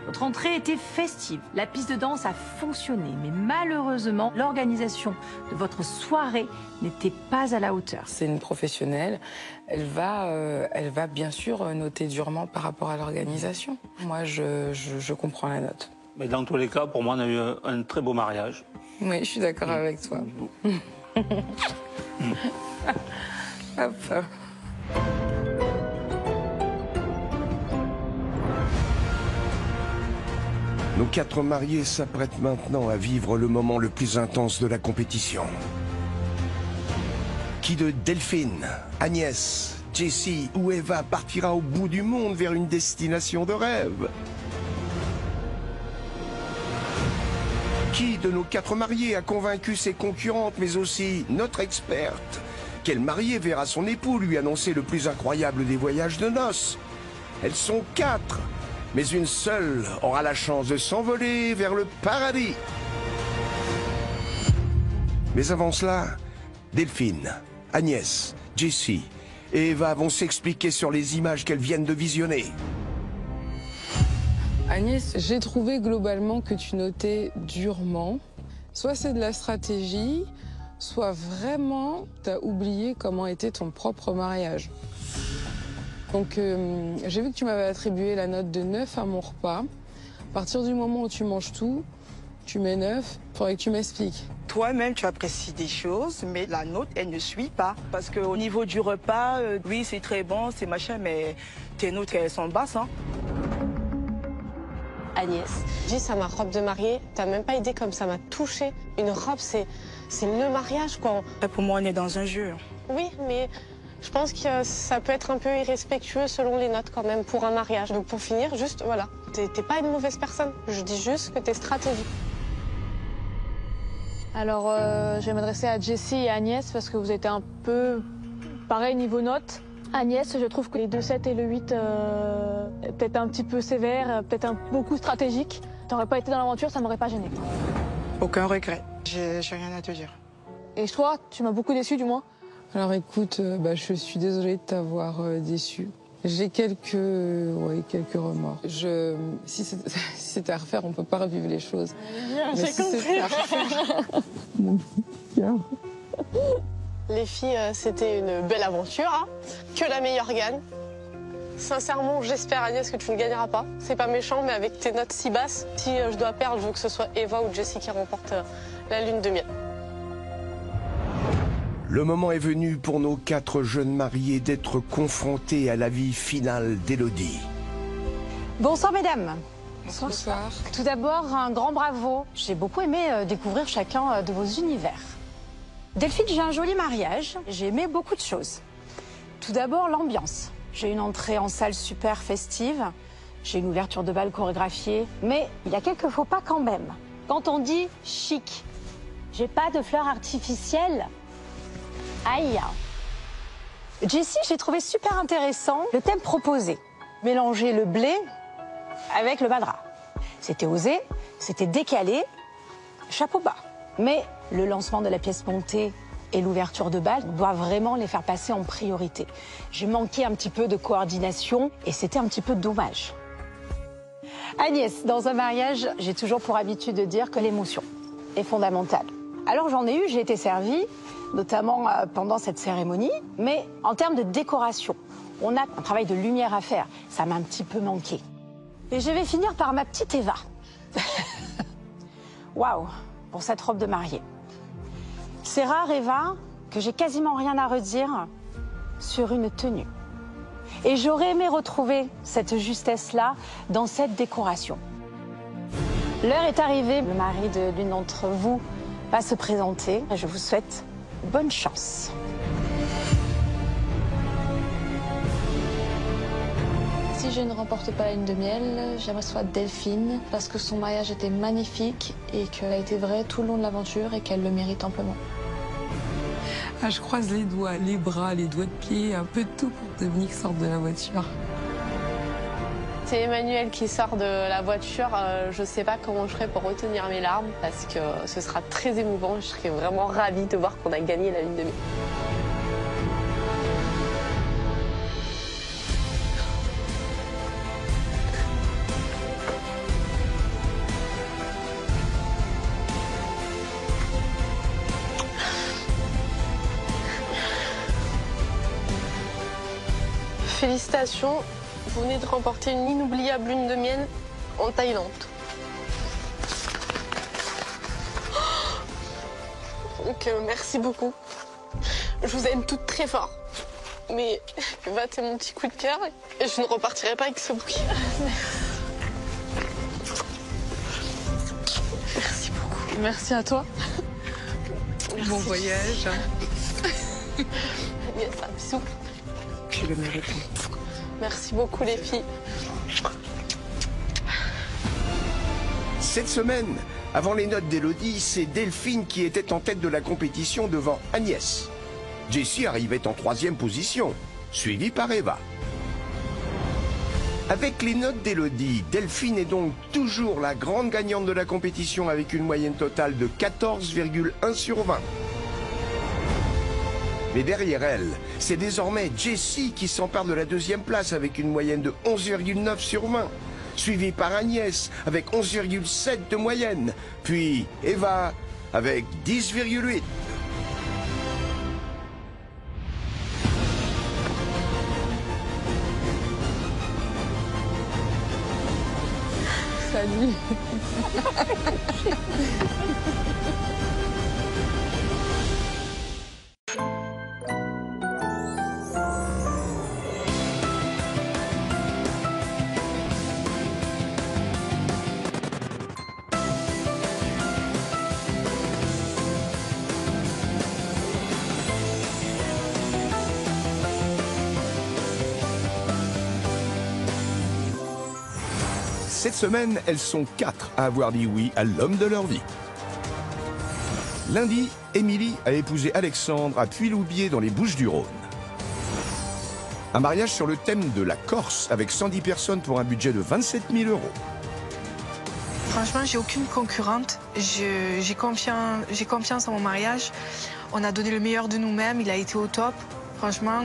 Votre entrée était festive, la piste de danse a fonctionné, mais malheureusement, l'organisation de votre soirée n'était pas à la hauteur. C'est une professionnelle, elle va bien sûr noter durement par rapport à l'organisation. Moi, je comprends la note. Mais dans tous les cas, pour moi, on a eu un très beau mariage. Oui, je suis d'accord avec toi. Hop. Nos 4 mariés s'apprêtent maintenant à vivre le moment le plus intense de la compétition. Qui de Delphine, Agnès, Jessie ou Eva partira au bout du monde vers une destination de rêve? Qui de nos 4 mariés a convaincu ses concurrentes, mais aussi notre experte? Quel marié verra son époux lui annoncer le plus incroyable des voyages de noces? Elles sont 4. Mais une seule aura la chance de s'envoler vers le paradis. Mais avant cela, Delphine, Agnès, Jessie et Eva vont s'expliquer sur les images qu'elles viennent de visionner. Agnès, j'ai trouvé globalement que tu notais durement. Soit c'est de la stratégie, soit vraiment t'as oublié comment était ton propre mariage. Donc j'ai vu que tu m'avais attribué la note de 9 à mon repas. À partir du moment où tu manges tout, tu mets 9, il faudrait que tu m'expliques. Toi-même, tu apprécies des choses, mais la note, elle ne suit pas. Parce qu'au niveau du repas, oui, c'est très bon, c'est machin, mais tes notes, elles sont basses. Hein. Agnès, dis ça, ma robe de mariée, t'as même pas idée comme ça m'a touchée. Une robe, c'est le mariage, quoi. Pour moi, on est dans un jeu. Oui, mais je pense que ça peut être un peu irrespectueux selon les notes quand même pour un mariage. Donc pour finir, juste, voilà, t'es pas une mauvaise personne. Je dis juste que t'es stratégique. Alors, je vais m'adresser à Jessie et Agnès parce que vous êtes un peu pareil niveau notes. Agnès, je trouve que les 2, 7 et le 8, peut-être un petit peu sévères, peut-être beaucoup stratégiques. T'aurais pas été dans l'aventure, ça m'aurait pas gêné. Aucun regret. J'ai rien à te dire. Et toi, tu m'as beaucoup déçu du moins. Alors écoute, je suis désolée de t'avoir déçue. J'ai quelques remords. Si c'était à refaire, on peut pas revivre les choses. J'ai compris. Les filles, c'était une belle aventure, hein. Que la meilleure gagne. Sincèrement, j'espère, Agnès, que tu ne gagneras pas. C'est pas méchant, mais avec tes notes si basses, si je dois perdre, je veux que ce soit Eva ou Jessie qui remporte la lune de miel. Le moment est venu pour nos 4 jeunes mariés d'être confrontés à la vie finale d'Élodie. Bonsoir mesdames. Bonsoir. Tout d'abord, un grand bravo. J'ai beaucoup aimé découvrir chacun de vos univers. Delphine, j'ai un joli mariage. J'ai aimé beaucoup de choses. Tout d'abord, l'ambiance. J'ai une entrée en salle super festive. J'ai une ouverture de bal chorégraphiée. Mais il y a quelques faux pas quand même. Quand on dit chic, j'ai pas de fleurs artificielles. Aïe. Jessie, j'ai trouvé super intéressant le thème proposé. Mélanger le blé avec le madras. C'était osé, c'était décalé, chapeau bas. Mais le lancement de la pièce montée et l'ouverture de bal, on doit vraiment les faire passer en priorité. J'ai manqué un petit peu de coordination et c'était un petit peu dommage. Agnès, dans un mariage, j'ai toujours pour habitude de dire que l'émotion est fondamentale. Alors j'en ai eu, j'ai été servie, notamment pendant cette cérémonie, mais en termes de décoration, on a un travail de lumière à faire. Ça m'a un petit peu manqué. Et je vais finir par ma petite Eva. Waouh, pour cette robe de mariée. C'est rare, Eva, que j'ai quasiment rien à redire sur une tenue. Et j'aurais aimé retrouver cette justesse-là dans cette décoration. L'heure est arrivée, le mari de l'une d'entre vous va se présenter. Je vous souhaite bonne chance. Si Si je ne remporte pas la lune de miel, j'aimerais que ce soit Delphine, parce que son mariage était magnifique et qu'elle a été vraie tout le long de l'aventure et qu'elle le mérite amplement. Ah, je croise les doigts, les bras, les doigts de pied, un peu de tout pour que Dominique sorte de la voiture. C'est Emmanuel qui sort de la voiture. Je sais pas comment je ferai pour retenir mes larmes parce que ce sera très émouvant. Je serai vraiment ravie de voir qu'on a gagné la lune de miel. Félicitations, vous venez de remporter une inoubliable lune de miel en Thaïlande. Donc merci beaucoup. Je vous aime toutes très fort. Mais Eva, t'es mon petit coup de cœur et je ne repartirai pas avec ce bouquet. Merci beaucoup. Merci à toi. Merci. Bon voyage. Yes, un bisou. Je le mérite. Merci beaucoup les filles. Cette semaine, avant les notes d'Élodie, c'est Delphine qui était en tête de la compétition devant Agnès. Jessie arrivait en 3e position, suivie par Eva. Avec les notes d'Élodie, Delphine est donc toujours la grande gagnante de la compétition avec une moyenne totale de 14,1 sur 20. Mais derrière elle, c'est désormais Jessie qui s'empare de la 2e place avec une moyenne de 11,9 sur 20, suivie par Agnès avec 11,7 de moyenne, puis Eva avec 10,8. Salut. Cette semaine, elles sont 4 à avoir dit oui à l'homme de leur vie. Lundi, Émilie a épousé Alexandre à Puy-Loubier dans les Bouches-du-Rhône. Un mariage sur le thème de la Corse avec 110 personnes pour un budget de 27 000 euros. Franchement, j'ai aucune concurrente. J'ai confiance en mon mariage. On a donné le meilleur de nous-mêmes. Il a été au top. Franchement...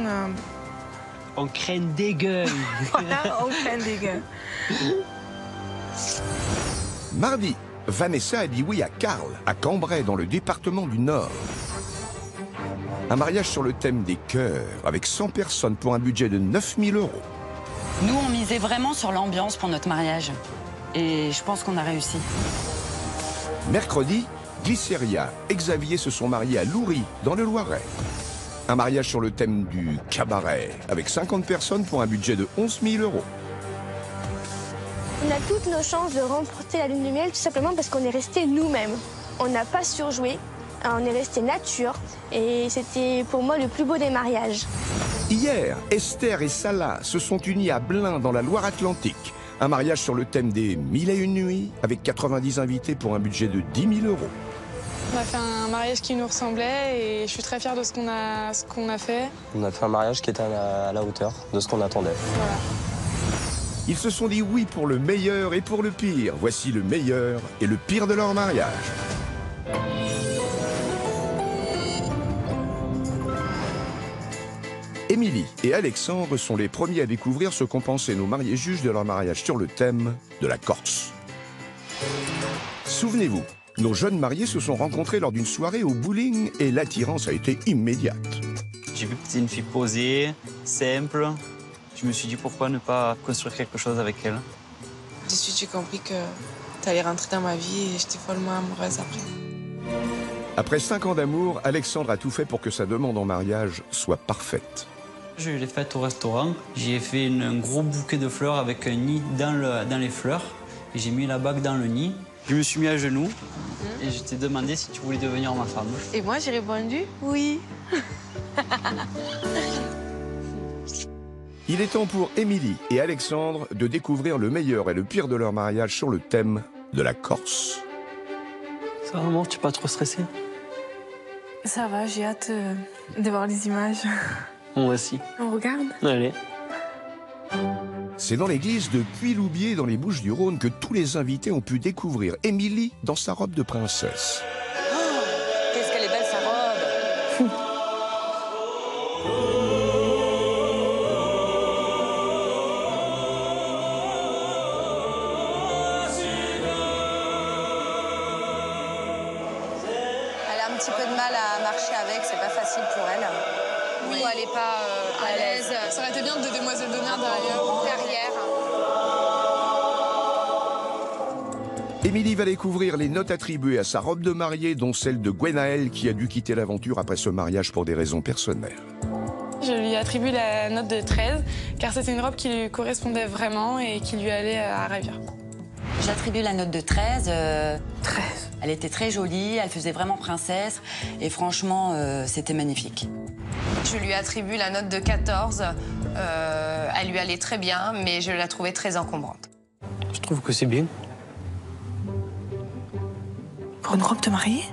On craint des gueules. Voilà, on craint des gueules. Mardi, Vanessa a dit oui à Karl, à Cambrai, dans le département du Nord. Un mariage sur le thème des cœurs, avec 100 personnes pour un budget de 9 000 euros. Nous, on misait vraiment sur l'ambiance pour notre mariage. Et je pense qu'on a réussi. Mercredi, Glycéria et Xavier se sont mariés à Loury, dans le Loiret. Un mariage sur le thème du cabaret, avec 50 personnes pour un budget de 11 000 euros. On a toutes nos chances de remporter la lune de miel tout simplement parce qu'on est resté nous-mêmes. On n'a pas surjoué, on est resté nature et c'était pour moi le plus beau des mariages. Hier, Esther et Salah se sont unis à Blain dans la Loire-Atlantique. Un mariage sur le thème des 1001 nuits avec 90 invités pour un budget de 10 000 euros. On a fait un mariage qui nous ressemblait et je suis très fière de ce qu'on a fait. On a fait un mariage qui était à la hauteur de ce qu'on attendait. Voilà. Ils se sont dit oui pour le meilleur et pour le pire. Voici le meilleur et le pire de leur mariage. Émilie et Alexandre sont les premiers à découvrir ce qu'ont pensé nos mariés juges de leur mariage sur le thème de la Corse. Souvenez-vous, nos jeunes mariés se sont rencontrés lors d'une soirée au bowling et l'attirance a été immédiate. J'ai vu que c'était une fille posée, simple. Je me suis dit pourquoi ne pas construire quelque chose avec elle. De suite, j'ai compris que tu allais rentrer dans ma vie et j'étais follement amoureuse après. Après 5 ans d'amour, Alexandre a tout fait pour que sa demande en mariage soit parfaite. Je l'ai faite au restaurant. J'ai fait un gros bouquet de fleurs avec un nid dans les fleurs. Et j'ai mis la bague dans le nid. Je me suis mis à genoux et je t'ai demandé si tu voulais devenir ma femme. Et moi, j'ai répondu oui. Il est temps pour Émilie et Alexandre de découvrir le meilleur et le pire de leur mariage sur le thème de la Corse. Ça va, maman, tu n'es pas trop stressée? Ça va, j'ai hâte de voir les images. Moi aussi. On regarde? Allez. C'est dans l'église de Puy-Loubier, dans les Bouches-du-Rhône, que tous les invités ont pu découvrir Émilie dans sa robe de princesse. Oh, qu'est-ce qu'elle est belle, sa robe. Elle a un petit peu de mal à marcher avec, c'est pas facile pour elle. Oui. Elle n'est pas à l'aise. Ça aurait été bien de demoiselle d'honneur derrière. Émilie va découvrir les notes attribuées à sa robe de mariée, dont celle de Gwenaëlle, qui a dû quitter l'aventure après ce mariage pour des raisons personnelles. Je lui attribue la note de 13, car c'était une robe qui lui correspondait vraiment et qui lui allait à ravir. J'attribue la note de 13. 13. Elle était très jolie, elle faisait vraiment princesse, et franchement, c'était magnifique. Je lui attribue la note de 14. Elle lui allait très bien, mais je la trouvais très encombrante. Je trouve que c'est bien. Pour une robe de mariée?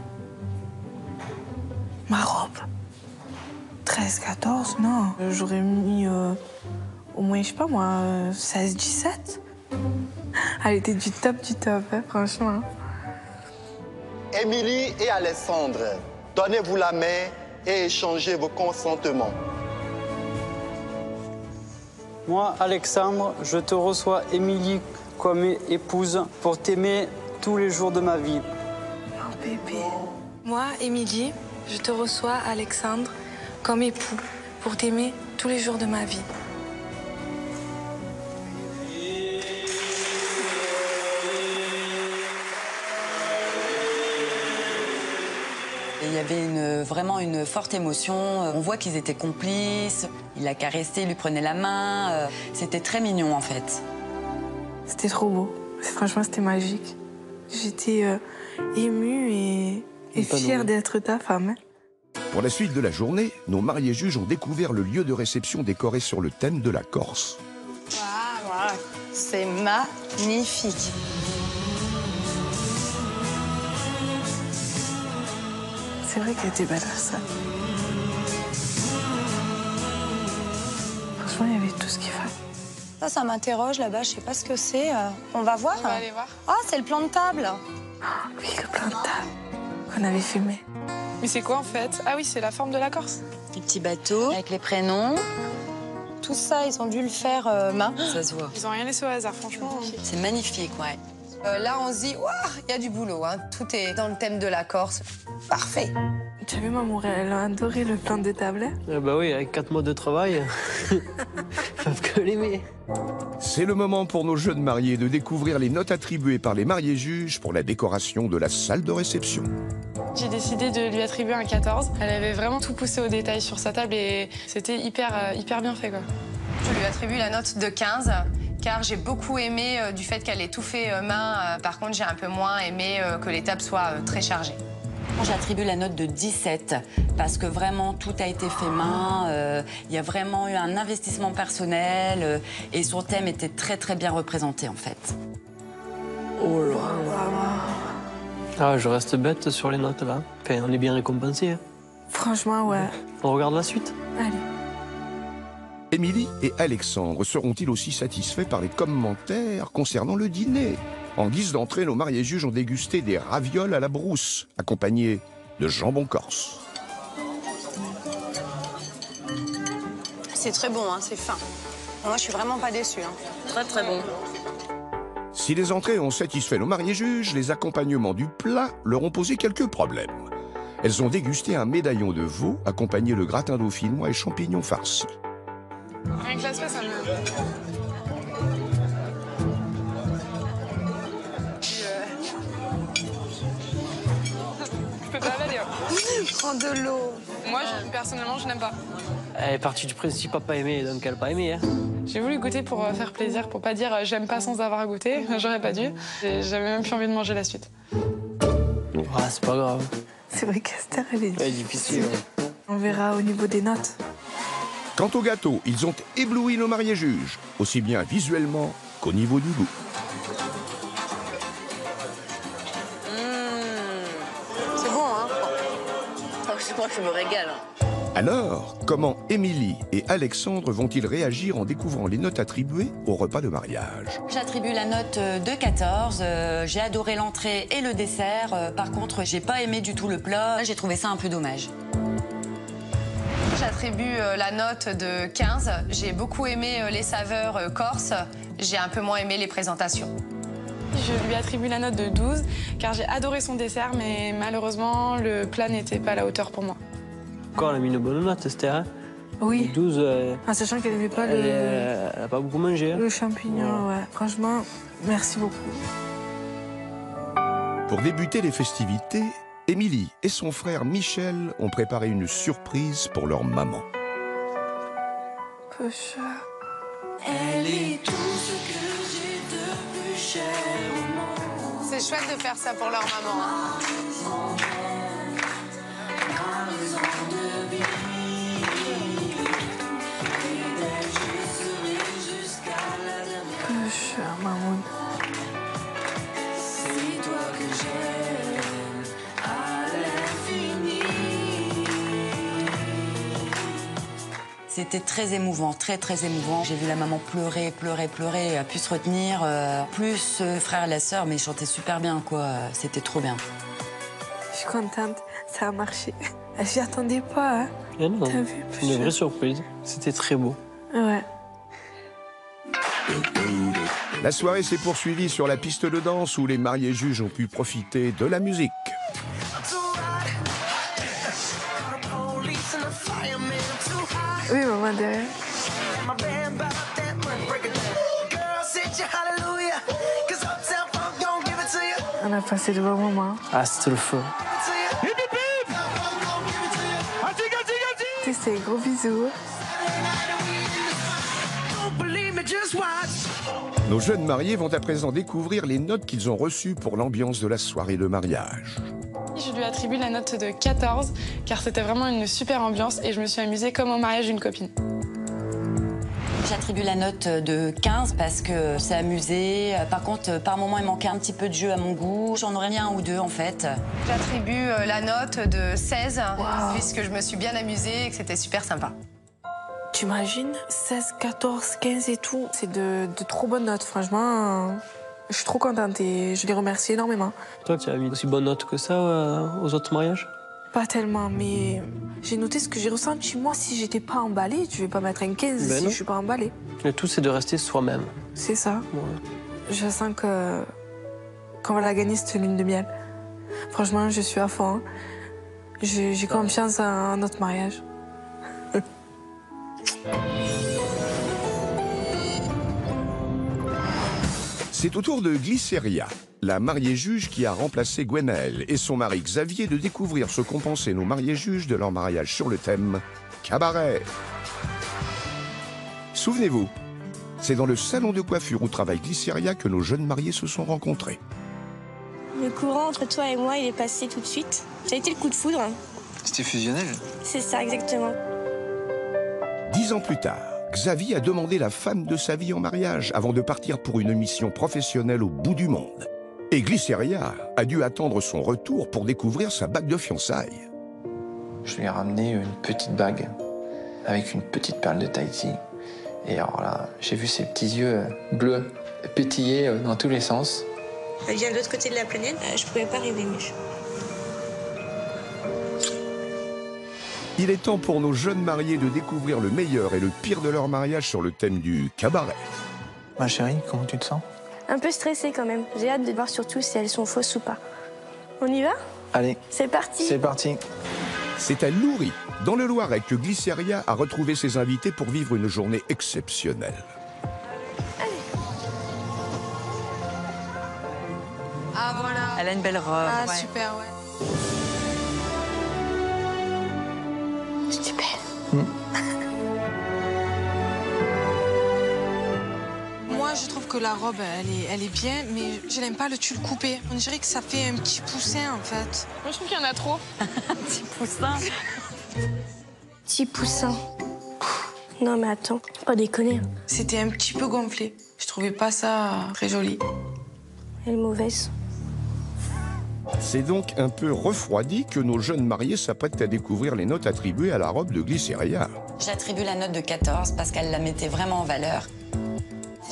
Ma robe? 13, 14, non. J'aurais mis au moins, je sais pas moi, 16, 17. Elle était du top, hein, franchement. Émilie et Alexandre, donnez-vous la main et échangez vos consentements. Moi, Alexandre, je te reçois, Émilie, comme épouse pour t'aimer tous les jours de ma vie. Oh bébé. Moi, Émilie, je te reçois, Alexandre, comme époux pour t'aimer tous les jours de ma vie. Il y avait vraiment une forte émotion. On voit qu'ils étaient complices. Il la caressait, il lui prenait la main. C'était très mignon, en fait. C'était trop beau. Franchement, c'était magique. J'étais émue et fière d'être ta femme. Pour la suite de la journée, nos mariés juges ont découvert le lieu de réception décoré sur le thème de la Corse. Waouh, c'est magnifique. C'est vrai qu'elle était belle, ça. Franchement, il y avait tout ce qu'il fallait. Ça m'interroge là-bas, je sais pas ce que c'est. On va voir? On va aller voir. Ah, c'est le plan de table. Oh, oui, le plan de table qu'on avait filmé. Mais c'est quoi en fait? Ah oui, c'est la forme de la Corse. Les petits bateaux avec les prénoms. Tout ça, ils ont dû le faire main. Ça se voit. Ils ont rien laissé au hasard, franchement. C'est magnifique, ouais. Là, on se dit, waouh, il y a du boulot. Hein. Tout est dans le thème de la Corse. Parfait. Tu as vu, maman, elle a adoré le plan de table. Bah oui, avec 4 mois de travail, ils peuvent que l'aimer. C'est le moment pour nos jeunes mariés de découvrir les notes attribuées par les mariés juges pour la décoration de la salle de réception. J'ai décidé de lui attribuer un 14. Elle avait vraiment tout poussé au détail sur sa table et c'était hyper bien fait, quoi. Je lui attribue la note de 15, car j'ai beaucoup aimé du fait qu'elle ait tout fait main. Par contre, j'ai un peu moins aimé que les tables soient très chargées. J'attribue la note de 17 parce que vraiment tout a été fait main. Il y a vraiment eu un investissement personnel et son thème était très bien représenté, en fait. Oh là là. Ah, je reste bête sur les notes, là. Enfin, on est bien récompensés. Hein. Franchement, ouais. On regarde la suite? Allez. Émilie et Alexandre seront-ils aussi satisfaits par les commentaires concernant le dîner? En guise d'entrée, nos mariés juges ont dégusté des ravioles à la brousse, accompagnés de jambon corse. C'est très bon, hein, c'est fin. Moi, je suis vraiment pas déçue. Hein. Très bon. Si les entrées ont satisfait nos mariés juges, les accompagnements du plat leur ont posé quelques problèmes. Elles ont dégusté un médaillon de veau accompagné de gratin dauphinois et champignons farcis. Rien que l'aspect, ça me... Je peux pas avaler. Prends de l'eau. Moi, personnellement, je n'aime pas. Elle est partie du principe pas aimé, donc elle n'a pas aimé. Hein. J'ai voulu goûter pour faire plaisir, pour pas dire j'aime pas sans avoir goûté. J'aurais pas dû. J'avais même plus envie de manger la suite. Ah, c'est pas grave. C'est vrai qu'Esther, elle est difficile. On verra au niveau des notes. Quant au gâteau, ils ont ébloui nos mariés juges, aussi bien visuellement qu'au niveau du goût. C'est bon, hein? Je crois que je me régale. Alors, comment Émilie et Alexandre vont-ils réagir en découvrant les notes attribuées au repas de mariage? J'attribue la note de 14. J'ai adoré l'entrée et le dessert. Par contre, j'ai pas aimé du tout le plat. J'ai trouvé ça un peu dommage. J'attribue la note de 15. J'ai beaucoup aimé les saveurs corses. J'ai un peu moins aimé les présentations. Je lui attribue la note de 12 car j'ai adoré son dessert, mais malheureusement, le plat n'était pas à la hauteur pour moi. Quand elle a mis une bonne note, Esther. Oui. 12. En sachant qu'elle n'aimait pas elle n'a pas beaucoup mangé. le champignon, ouais. Franchement, merci beaucoup. Pour débuter les festivités, Émilie et son frère Michel ont préparé une surprise pour leur maman. Pocha. Elle est tout ce que j'ai de plus cher au monde. C'est chouette de faire ça pour leur maman. Hein. Maman. C'est toi que j'aime à l'infini. C'était très émouvant, très émouvant. J'ai vu la maman pleurer, elle a pu se retenir. Plus le frère et la sœur, mais ils chantaient super bien, quoi. C'était trop bien. Je suis contente, ça a marché. Je n'y attendais pas. Hein. Ah non, t'as vu, une vraie surprise. C'était très beau. Ouais. La soirée s'est poursuivie sur la piste de danse où les mariés juges ont pu profiter de la musique. Oui, maman derrière. On a passé de bons moments. Ah, c'était le feu. C'était gros bisous. Nos jeunes mariés vont à présent découvrir les notes qu'ils ont reçues pour l'ambiance de la soirée de mariage. Je lui attribue la note de 14 car c'était vraiment une super ambiance et je me suis amusée comme au mariage d'une copine. J'attribue la note de 15 parce que c'est amusé. Par contre, par moment, il manquait un petit peu de jeu à mon goût. J'en aurais mis un ou deux, en fait. J'attribue la note de 16 puisque je me suis bien amusée et que c'était super sympa. Tu imagines 16, 14, 15 et tout. C'est de trop bonnes notes, franchement. Je suis trop contente et je les remercie énormément. Toi, tu as mis aussi bonne note que ça aux autres mariages? Pas tellement, mais j'ai noté ce que j'ai ressenti. Moi, si j'étais pas emballée, je vais pas mettre un 15 si je suis pas emballée. Le tout, c'est de rester soi-même. C'est ça. Ouais. Je sens qu'on va la gagner, cette lune de miel. Franchement, je suis à fond. Hein. J'ai confiance en notre mariage. C'est au tour de Glycéria, la mariée juge qui a remplacé Gwenaëlle et son mari Xavier de découvrir ce qu'ont pensé nos mariés juges de leur mariage sur le thème cabaret. Souvenez-vous, c'est dans le salon de coiffure où travaille Glycéria que nos jeunes mariés se sont rencontrés. Le courant entre toi et moi, il est passé tout de suite. Ça a été le coup de foudre. C'était fusionnel? C'est ça, exactement. 10 ans plus tard, Xavier a demandé la femme de sa vie en mariage avant de partir pour une mission professionnelle au bout du monde. Et Glycéria a dû attendre son retour pour découvrir sa bague de fiançailles. Je lui ai ramené une petite bague avec une petite perle de Tahiti. Et alors là, j'ai vu ses petits yeux bleus pétiller dans tous les sens. Elle vient de l'autre côté de la planète, je pouvais pas rêver mieux. Il est temps pour nos jeunes mariés de découvrir le meilleur et le pire de leur mariage sur le thème du cabaret. Ma chérie, comment tu te sens? Un peu stressée quand même. J'ai hâte de voir surtout si elles sont fausses ou pas. On y va? Allez. C'est parti. C'est parti. C'est à Loury, dans le Loiret, que Glycéria a retrouvé ses invités pour vivre une journée exceptionnelle. Ah voilà. Elle a une belle robe. Ah ouais. super, ouais. Je suis belle. Moi, je trouve que la robe, elle est bien, mais je n'aime pas le tulle coupé. On dirait que ça fait un petit poussin, en fait. Moi, je trouve qu'il y en a trop. Un petit poussin. Petit poussin. Non mais attends, pas déconner. C'était un petit peu gonflé. Je trouvais pas ça très joli. Elle est mauvaise. C'est donc un peu refroidi que nos jeunes mariés s'apprêtent à découvrir les notes attribuées à la robe de Glyceria. J'attribue la note de 14 parce qu'elle la mettait vraiment en valeur.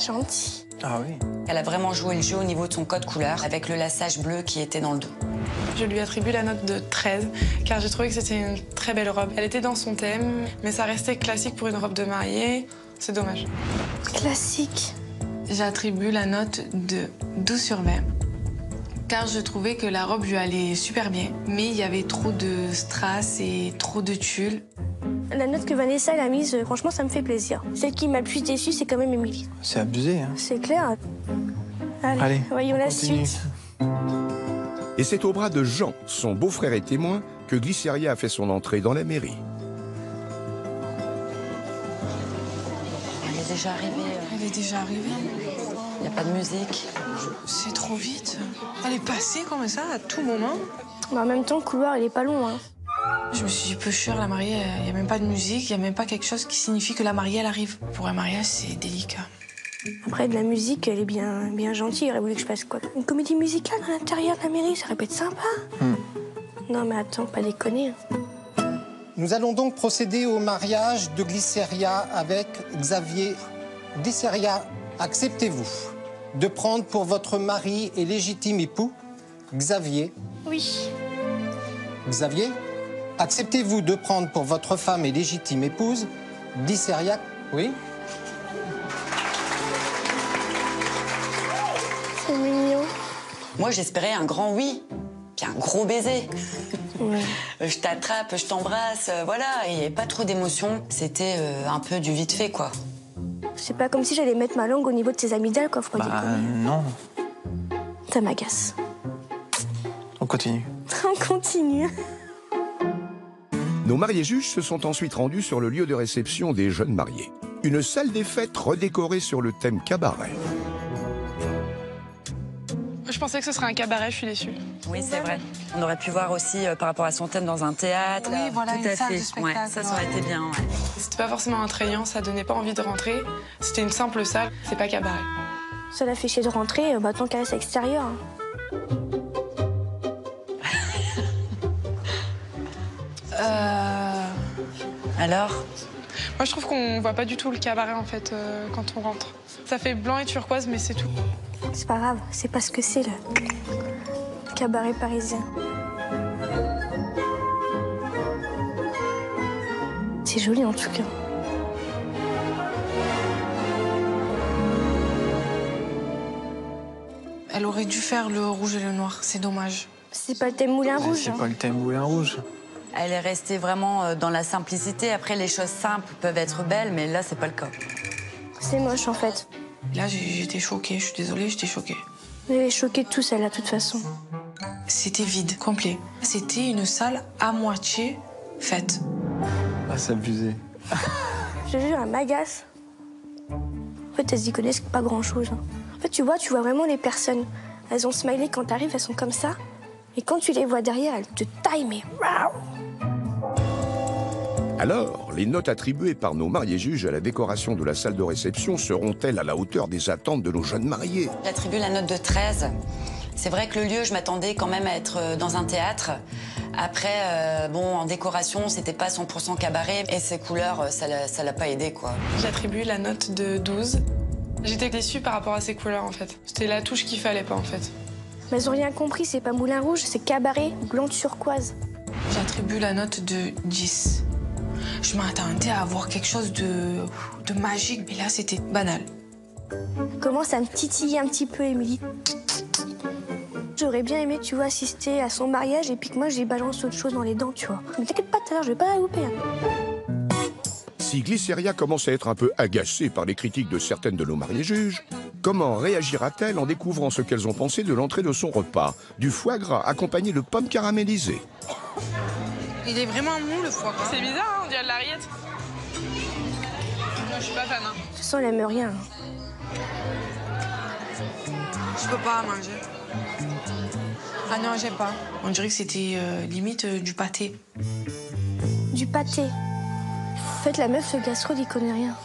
Gentil. Ah oui. Elle a vraiment joué le jeu au niveau de son code couleur avec le laçage bleu qui était dans le dos. Je lui attribue la note de 13 car j'ai trouvé que c'était une très belle robe. Elle était dans son thème, mais ça restait classique pour une robe de mariée. C'est dommage. Classique. J'attribue la note de 12 sur 20 car je trouvais que la robe lui allait super bien, mais il y avait trop de strass et trop de tulle. La note que Vanessa elle a mise, franchement, ça me fait plaisir. Celle qui m'a le plus déçue, c'est quand même Émilie. C'est abusé, hein. C'est clair. Allez, voyons la suite. Et c'est au bras de Jean, son beau-frère et témoin, que Glyceria a fait son entrée dans la mairie. Elle est déjà arrivée. Elle est déjà arrivée. Il n'y a pas de musique. C'est trop vite. Elle est passée comme ça à tout moment. Mais en même temps, le couloir, il est pas long. Hein. Je me suis dit, peu cher, la mariée, il n'y a même pas de musique, il n'y a même pas quelque chose qui signifie que la mariée, elle arrive. Pour un mariage, c'est délicat. Après, de la musique, elle est bien gentille. Il aurait voulu que je fasse quoi? Une comédie musicale à l'intérieur de la mairie, ça aurait pu être sympa. Non, mais attends, pas déconner. Nous allons donc procéder au mariage de Glyceria avec Xavier. Glyceria, acceptez-vous de prendre pour votre mari et légitime époux Xavier? Oui. Xavier, acceptez-vous de prendre pour votre femme et légitime épouse Glyceria? Oui. C'est mignon. Moi, j'espérais un grand oui, puis un gros baiser. Ouais. Je t'attrape, je t'embrasse, voilà. Il n'y avait pas trop d'émotion. C'était un peu du vite fait, quoi. C'est pas comme si j'allais mettre ma langue au niveau de ses amygdales, quoi. Faut pas déconner. Non. Ça m'agace. On continue. On continue. Nos mariés juges se sont ensuite rendus sur le lieu de réception des jeunes mariés. Une salle des fêtes redécorée sur le thème cabaret. Je pensais que ce serait un cabaret, je suis déçue. Oui, c'est vrai. On aurait pu voir aussi par rapport à son thème dans un théâtre. Oui, voilà, tout une à salle fait. de spectacle. Ouais, ça aurait été bien. Ouais. C'était pas forcément attrayant, ça donnait pas envie de rentrer. C'était une simple salle, c'est pas cabaret. Ça l'a fait chier de rentrer, tant qu'elle reste à l'extérieur. Alors? Moi, je trouve qu'on voit pas du tout le cabaret, en fait, quand on rentre. Ça fait blanc et turquoise, mais c'est tout. C'est pas grave, c'est pas ce que c'est, le cabaret parisien. C'est joli, en tout cas. Elle aurait dû faire le rouge et le noir, c'est dommage. C'est pas le thème Moulin Rouge. C'est pas le thème Moulin Rouge. Elle est restée vraiment dans la simplicité. Après, les choses simples peuvent être belles, mais là, c'est pas le cas. C'est moche, en fait. Là, j'étais choquée, je suis désolée, j'étais choquée. Elle est choquée de tout, celle-là, de toute façon. C'était vide, complet. C'était une salle à moitié faite. Ah, c'est abusé. Je te jure, elle m'agace. En fait, elles y connaissent pas grand-chose. Hein. En fait, tu vois vraiment les personnes. Elles ont smiley quand t'arrives, elles sont comme ça. Et quand tu les vois derrière, elles te taillent, mais... Alors, les notes attribuées par nos mariés juges à la décoration de la salle de réception seront-elles à la hauteur des attentes de nos jeunes mariés? J'attribue la note de 13. C'est vrai que le lieu, je m'attendais quand même à être dans un théâtre. Après, bon, en décoration, c'était pas 100% cabaret. Et ces couleurs, ça l'a pas aidé, quoi. J'attribue la note de 12. J'étais déçue par rapport à ces couleurs, en fait. C'était la touche qu'il fallait pas, en fait. Mais elles ont rien compris, c'est pas Moulin Rouge, c'est cabaret, blanc turquoise. J'attribue la note de 10. Je m'attendais à avoir quelque chose de magique, mais là, c'était banal. Commence à me titiller un petit peu, Émilie. J'aurais bien aimé, tu vois, assister à son mariage et puis que moi, j'ai balancé autre chose dans les dents, tu vois. Mais t'inquiète pas, tout à l'heure, je vais pas la louper. Hein. Si Glyceria commence à être un peu agacée par les critiques de certaines de nos mariés juges, comment réagira-t-elle en découvrant ce qu'elles ont pensé de l'entrée de son repas, du foie gras accompagné de pommes caramélisées? Il est vraiment mou, le foie gras. C'est bizarre, hein, on dirait de la rillette. Moi, je suis pas fan. Hein. De toute façon, elle aime rien. Hein. Je peux pas manger. Ah non, j'aime pas. On dirait que c'était limite du pâté. Du pâté. fait, la meuf, le gastro, il connaît rien.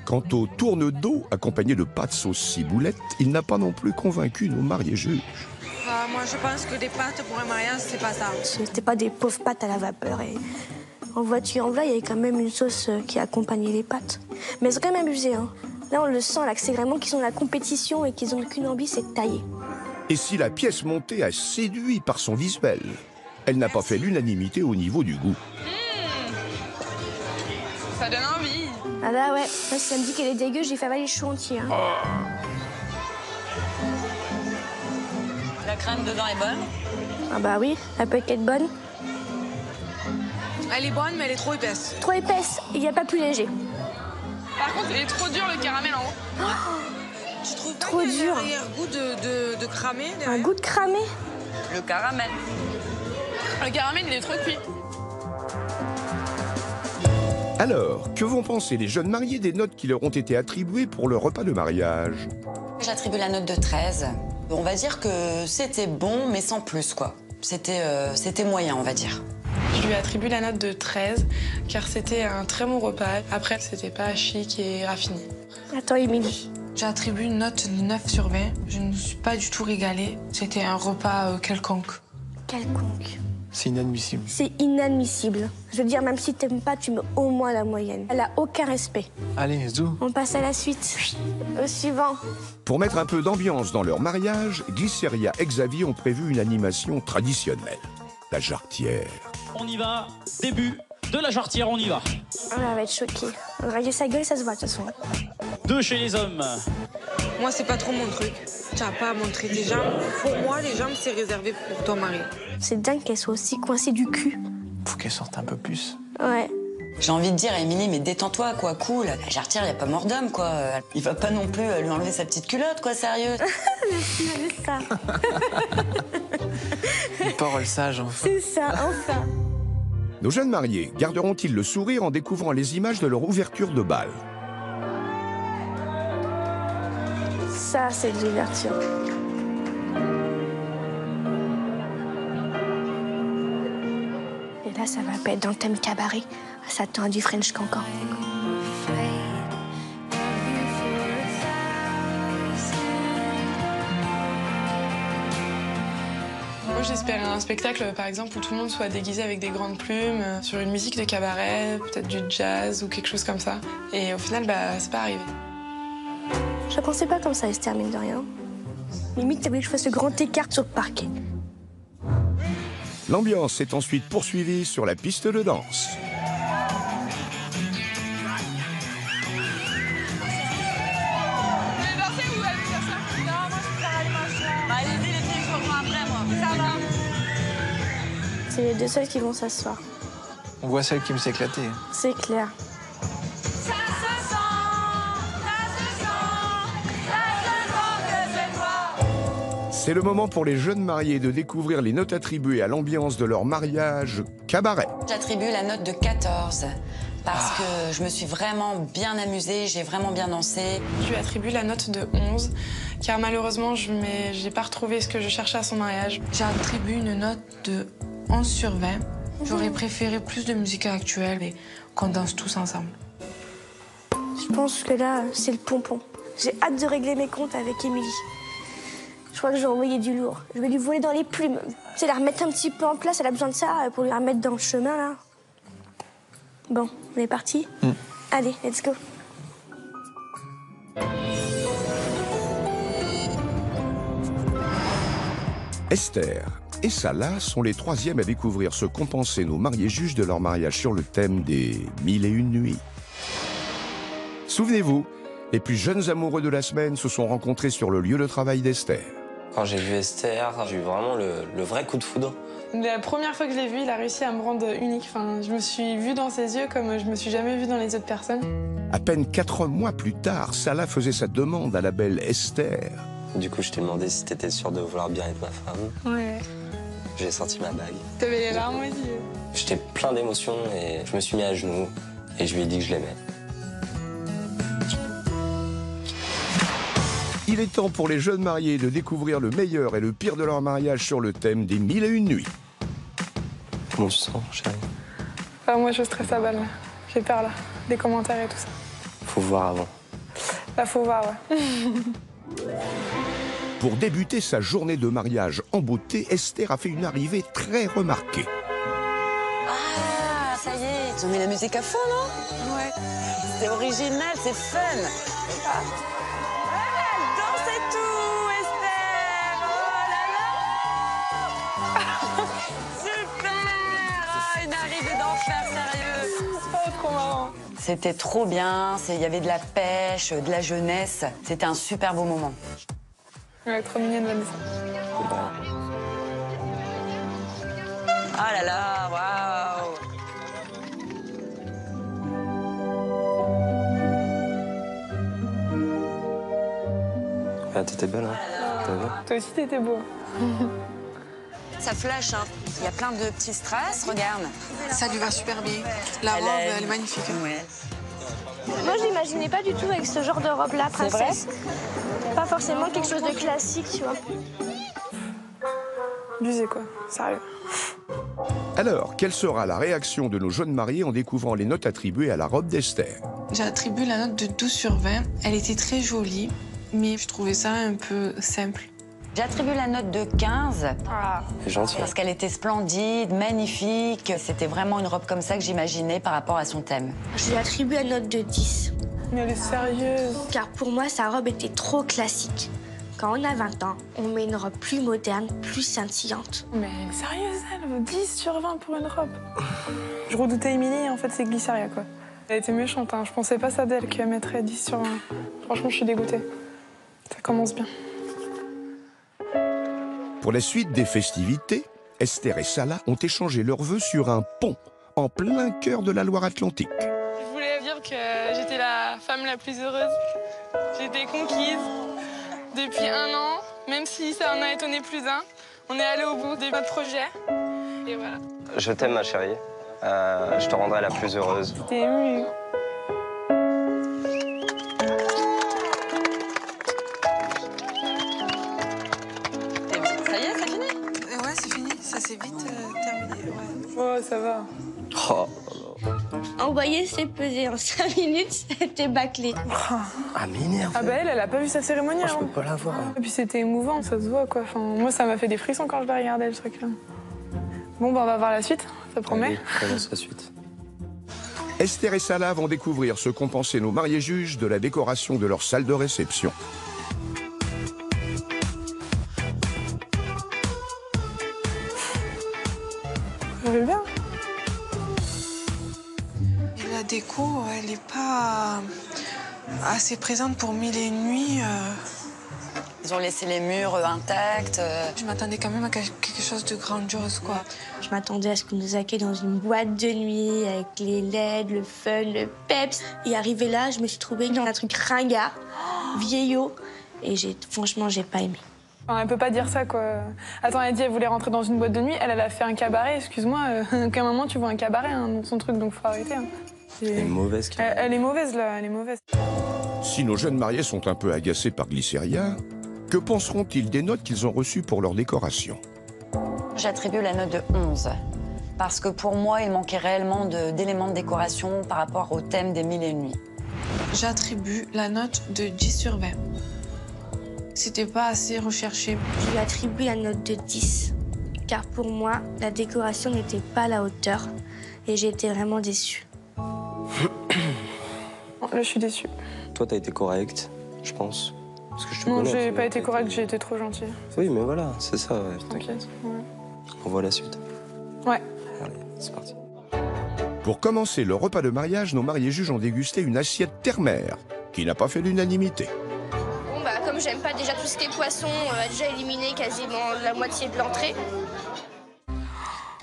Quant au tourne-dos accompagné de pâtes sauce ciboulette, il n'a pas non plus convaincu nos mariés juges. Moi, je pense que des pâtes pour un mariage, c'est pas ça. C'était pas des pauvres pâtes à la vapeur. Et en voiture, en vrai, il y avait quand même une sauce qui accompagnait les pâtes. Mais c'est quand même abusé, hein. Là, on le sent, là, que c'est vraiment qu'ils ont la compétition et qu'ils ont qu'une envie, c'est de tailler. Et si la pièce montée a séduit par son visuel, elle n'a pas fait l'unanimité au niveau du goût. Ça donne envie. Ah là, ouais. Moi, si ça me dit qu'elle est dégueu, j'ai fait avaler le chou entier. Hein. La crème dedans est bonne? Ah bah oui, elle peut être bonne. Elle est bonne, mais elle est trop épaisse. Trop épaisse, il n'y a pas plus léger. Par contre, il est trop dur le caramel en haut. Tu trouves pas Trop qu'il y a dur. un arrière-goût de cramé derrière? Un goût de cramé? Le caramel. Le caramel, il est trop cuit. Alors, que vont penser les jeunes mariés des notes qui leur ont été attribuées pour leur repas de mariage? J'attribue la note de 13. On va dire que c'était bon, mais sans plus, quoi. C'était moyen, on va dire. Je lui attribue la note de 13, car c'était un très bon repas. Après, c'était pas chic et raffiné. Attends, Émilie. J'attribue une note de 9 sur 20. Je ne me suis pas du tout régalée. C'était un repas quelconque. Quelconque. C'est inadmissible. C'est inadmissible. Je veux dire, même si t'aimes pas, tu mets au moins la moyenne. Elle a aucun respect. Allez, zou. On passe à la suite. Au suivant. Pour mettre un peu d'ambiance dans leur mariage, Glycéria et Xavier ont prévu une animation traditionnelle. La jarretière. On y va, début de la jarretière, on y va. On va être choquée. Rayer sa gueule, ça se voit de toute façon. 2 chez les hommes. Moi, c'est pas trop mon truc. Tu n'as pas à montrer tes jambes. Pour moi, les jambes, c'est réservé pour ton mari. C'est dingue qu'elle soit aussi coincée du cul. Faut qu'elle sorte un peu plus. Ouais. J'ai envie de dire à Émilie, mais détends-toi, quoi, cool. La jarretière, y a pas mort d'homme, quoi. Il va pas non plus lui enlever sa petite culotte, quoi, sérieux. C'est ça. Une parole sage, enfin. C'est ça, enfin. Nos jeunes mariés garderont-ils le sourire en découvrant les images de leur ouverture de bal? Ça, c'est de l'ouverture. Et là, ça va pas être dans le thème cabaret. Ça tend à du French cancan. Moi, j'espérais un spectacle, par exemple, où tout le monde soit déguisé avec des grandes plumes, sur une musique de cabaret, peut-être du jazz ou quelque chose comme ça. Et au final, c'est pas arrivé. Je pensais pas comme ça, Esther, mine de rien. Limite, t'as voulu que je fasse le grand écart sur le parquet. L'ambiance s'est ensuite poursuivie sur la piste de danse. C'est les deux seuls qui vont s'asseoir. On voit celle qui me s'est éclatée. C'est clair. C'est le moment pour les jeunes mariés de découvrir les notes attribuées à l'ambiance de leur mariage cabaret. J'attribue la note de 14, parce que je me suis vraiment bien amusée, j'ai vraiment bien dansé. Je lui attribue la note de 11, car malheureusement, j'ai pas retrouvé ce que je cherchais à son mariage. J'attribue une note de 11 sur 20. J'aurais préféré plus de musique actuelle et qu'on danse tous ensemble. Je pense que là, c'est le pompon. J'ai hâte de régler mes comptes avec Émilie. Je crois que j'ai envoyé du lourd. Je vais lui voler dans les plumes. Tu sais, la remettre un petit peu en place, elle a besoin de ça pour lui remettre dans le chemin, là. Bon, on est parti. Allez, let's go. Esther et Salah sont les troisièmes à découvrir ce qu'ont pensé nos mariés juges de leur mariage sur le thème des 1001 nuits. Souvenez-vous, les plus jeunes amoureux de la semaine se sont rencontrés sur le lieu de travail d'Esther. Quand j'ai vu Esther, j'ai eu vraiment le vrai coup de foudre. La première fois que je l'ai vu, il a réussi à me rendre unique. Enfin, je me suis vue dans ses yeux comme je me suis jamais vue dans les autres personnes. À peine 4 mois plus tard, Salah faisait sa demande à la belle Esther. Du coup, je t'ai demandé si t'étais sûre de vouloir bien être ma femme. Ouais. J'ai sorti ma bague. T'avais les larmes aux yeux. J'étais plein d'émotions et je me suis mis à genoux et je lui ai dit que je l'aimais. Il est temps pour les jeunes mariés de découvrir le meilleur et le pire de leur mariage sur le thème des 1001 nuits. Comment tu te sens, chérie? Moi, je stresse à balle. J'ai peur là, des commentaires et tout ça. Faut voir avant. Là, faut voir, ouais. Pour débuter sa journée de mariage en beauté, Esther a fait une arrivée très remarquée. Ah, ça y est, ils ont mis la musique à fond, non? Ouais. C'est original, c'est fun. Ah. Danse et tout, Esther. Oh là là. Super. Oh, une arrivée d'enfer, sérieux. Oh, trop marrant. C'était trop bien, il y avait de la pêche, de la jeunesse. C'était un super beau moment. Ouais, trop mignonne, Vanessa. Ah là là, waouh! Ah, t'étais belle, hein? T'as vu? Toi aussi, t'étais beau. Ça flash, hein. Il y a plein de petits strass, regarde. Ça lui va super bien. La robe, elle est magnifique. Ouais. Moi, je l'imaginais pas du tout avec ce genre de robe-là, princesse. Pas forcément quelque chose de classique, tu vois. Abusé, quoi. Sérieux. Alors, quelle sera la réaction de nos jeunes mariés en découvrant les notes attribuées à la robe d'Esther? J'ai attribué la note de 12 sur 20. Elle était très jolie, mais je trouvais ça un peu simple. J'attribue la note de 15. C'est gentil. Parce qu'elle était splendide, magnifique. C'était vraiment une robe comme ça que j'imaginais par rapport à son thème. Je lui attribue la note de 10. Mais elle est sérieuse. Car pour moi, sa robe était trop classique. Quand on a 20 ans, on met une robe plus moderne, plus scintillante. Mais elle est sérieuse, elle. 10 sur 20 pour une robe. Je redoutais Émilie, en fait, c'est Glyceria, quoi. Elle était méchante, hein. Je pensais pas ça d'elle, qu'elle mettrait 10 sur 20. Franchement, je suis dégoûtée. Ça commence bien. Pour la suite des festivités, Esther et Salah ont échangé leurs vœux sur un pont en plein cœur de la Loire-Atlantique. Je voulais dire que j'étais la femme la plus heureuse. J'étais conquise depuis 1 an, même si ça en a étonné plus d'un. On est allé au bout de notre projet. Et voilà. Je t'aime, ma chérie. Je te rendrai la plus heureuse. T'es émue. Ça y est, c'est fini? Ouais, c'est fini. Ça s'est vite terminé. Ouais. Oh, ça va. Oh. Envoyer ses pesées en 5 minutes, c'était bâclé. Ah, m'énerve. Ah bah elle a pas vu sa cérémonie. Oh, je peux pas la voir. Et puis c'était émouvant, ça se voit, quoi. Enfin, moi, ça m'a fait des frissons quand je l'ai regardé, le truc, là. Bon, bah on va voir la suite, ça promet. Allez, commence la suite. Esther et Salah vont découvrir ce qu'ont pensé nos mariés juges de la décoration de leur salle de réception. Ça va bien. Et la déco, elle est pas assez présente pour 1000 et une nuits. Ils ont laissé les murs intacts. Je m'attendais quand même à quelque chose de grandiose, quoi. Je m'attendais à ce qu'on nous accueille dans une boîte de nuit avec les LED, le fun, le peps. Et arrivé là, je me suis trouvée dans un truc ringard, vieillot. Et franchement, j'ai pas aimé. Enfin, elle peut pas dire ça, quoi. Attends, elle a dit qu'elle voulait rentrer dans une boîte de nuit. Elle a fait un cabaret, excuse-moi. À quel moment tu vois un cabaret dans son truc, donc faut arrêter. Hein. Elle est mauvaise. Elle est mauvaise, là, elle est mauvaise. Si nos jeunes mariés sont un peu agacés par Glyceria, que penseront-ils des notes qu'ils ont reçues pour leur décoration? J'attribue la note de 11. Parce que pour moi, il manquait réellement d'éléments de décoration par rapport au thème des 1000 et une nuits. J'attribue la note de 10 sur 20. C'était pas assez recherché. Je lui attribue la note de 10. Car pour moi, la décoration n'était pas à la hauteur. Et j'ai été vraiment déçue. Là, je suis déçue. Toi, t'as été correcte, je pense. Parce que je te Non, connais, j'ai tu pas vois, été correcte, j'ai été trop gentille. Oui, mais voilà, c'est ça. Ouais. T'inquiète. Ouais. On voit la suite. Ouais. Allez, c'est parti. Pour commencer le repas de mariage, nos mariés juges ont dégusté une assiette terre-mer, qui n'a pas fait l'unanimité. Bon, bah, comme j'aime pas déjà tout ce qui est poisson, on a déjà éliminé quasiment la moitié de l'entrée.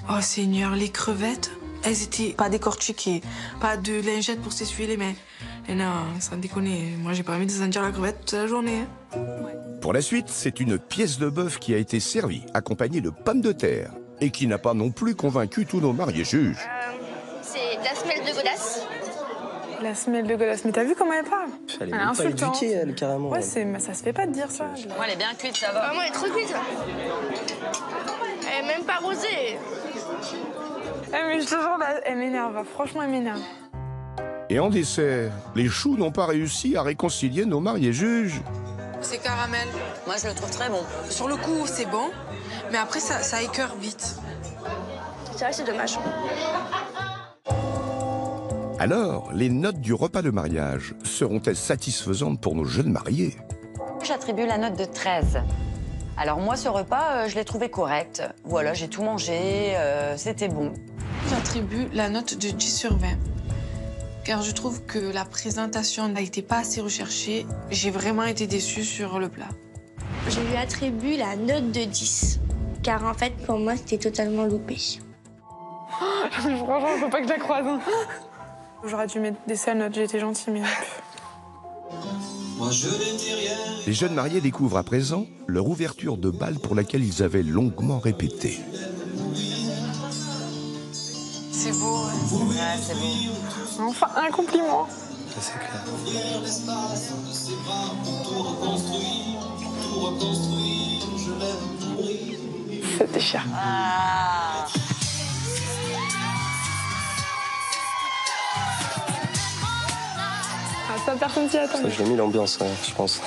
Oh Seigneur, les crevettes, elles étaient pas décortiquées, pas de lingettes pour s'essuyer les mains. Et non, sans déconner, moi j'ai pas envie de sentir la crevette toute la journée. Hein. Pour la suite, c'est une pièce de bœuf qui a été servie, accompagnée de pommes de terre, et qui n'a pas non plus convaincu tous nos mariés juges. C'est de la semelle de godasse. La semelle de godasse, mais t'as vu comment elle parle? Elle est même pas éduquée, elle, carrément. Ouais, ça se fait pas de dire ça. Moi, elle est bien cuite, ça va. Vraiment, elle est trop cuite. Elle est même pas rosée. Mais je te jure, elle m'énerve. Franchement, elle m'énerve. Et en dessert, les choux n'ont pas réussi à réconcilier nos mariés juges. C'est caramel. Moi, je le trouve très bon. Sur le coup, c'est bon, mais après, ça écœure vite. C'est vrai, c'est dommage. Alors, les notes du repas de mariage seront-elles satisfaisantes pour nos jeunes mariés? J'attribue la note de 13. Alors moi, ce repas, je l'ai trouvé correct. Voilà, j'ai tout mangé, c'était bon. J'attribue la note de 10 sur 20. Car je trouve que la présentation n'a été pas assez recherchée. J'ai vraiment été déçue sur le plat. Je lui attribue la note de 10. Car en fait, pour moi, c'était totalement loupé. Franchement, faut pas que je la croise. Hein. J'aurais dû mettre des sales notes, j'ai été gentille, mais... Les jeunes mariés découvrent à présent leur ouverture de bal pour laquelle ils avaient longuement répété. C'est beau, ouais, c'est beau. Enfin, un compliment. C'est clair. Ça déchire. Ah. Ça, personne s'y attend. J'ai mis l'ambiance, je pense.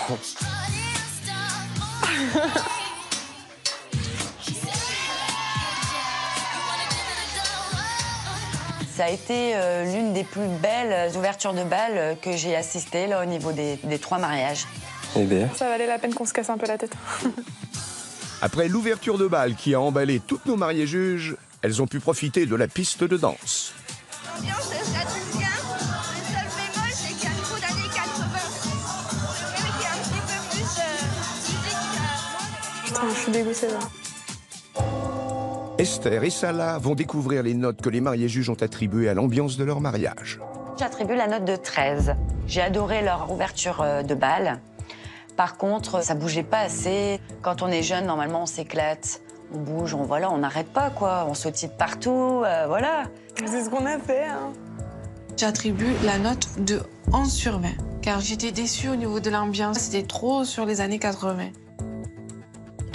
Ça a été l'une des plus belles ouvertures de bal que j'ai assistées là, au niveau des 3 mariages. Eh bien. Ça valait la peine qu'on se casse un peu la tête. Après l'ouverture de bal qui a emballé toutes nos mariés juges, elles ont pu profiter de la piste de danse. L'ambiance s'attire bien. Le seul bémol, c'est qu'il y a trop d'années 80. J'aimerais qu'il y ait un petit peu plus musique. Putain, je suis dégoûtée là. Esther et Salah vont découvrir les notes que les mariés juges ont attribuées à l'ambiance de leur mariage. J'attribue la note de 13. J'ai adoré leur ouverture de bal. Par contre, ça bougeait pas assez. Quand on est jeune, normalement, on s'éclate. On bouge, on n'arrête pas, quoi. On sautille de partout, voilà. C'est ce qu'on a fait, hein. J'attribue la note de 11 sur 20. Car j'étais déçue au niveau de l'ambiance. C'était trop sur les années 80.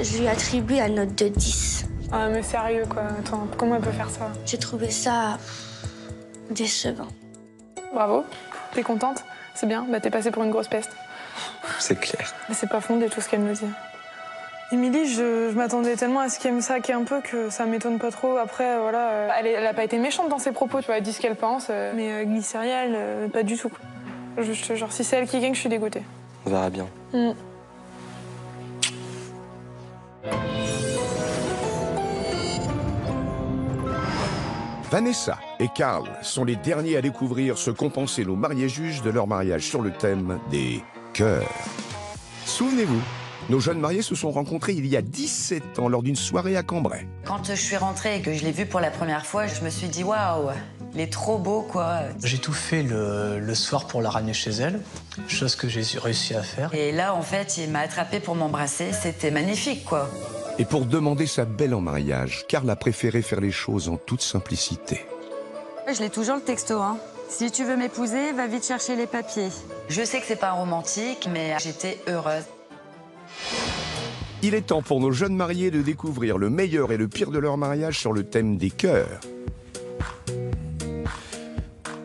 Je lui attribue la note de 10. Ah, mais sérieux, quoi. Attends, comment elle peut faire ça? J'ai trouvé ça décevant. Bravo. T'es contente? C'est bien. Bah, t'es passée pour une grosse peste. C'est clair. Mais c'est pas fondé tout ce qu'elle me dit. Émilie, je m'attendais tellement à ce qu'elle me saque un peu que ça m'étonne pas trop. Après, voilà, elle a pas été méchante dans ses propos, tu vois, elle dit ce qu'elle pense. Mais Glycéria, elle, pas du tout, quoi. Genre, si c'est elle qui gagne, je suis dégoûtée. On verra bien. Vanessa et Karl sont les derniers à découvrir ce qu'ont pensé nos mariés juges de leur mariage sur le thème des cœurs. Souvenez-vous, nos jeunes mariés se sont rencontrés il y a 17 ans lors d'une soirée à Cambrai. Quand je suis rentrée et que je l'ai vu pour la première fois, je me suis dit waouh, il est trop beau, quoi. J'ai tout fait le soir pour la ramener chez elle, chose que j'ai réussi à faire. Et là, en fait, il m'a attrapée pour m'embrasser. C'était magnifique, quoi. Et pour demander sa belle en mariage, Karl a préféré faire les choses en toute simplicité. Je l'ai toujours le texto, hein. Si tu veux m'épouser, va vite chercher les papiers. Je sais que c'est pas un romantique, mais j'étais heureuse. Il est temps pour nos jeunes mariés de découvrir le meilleur et le pire de leur mariage sur le thème des cœurs.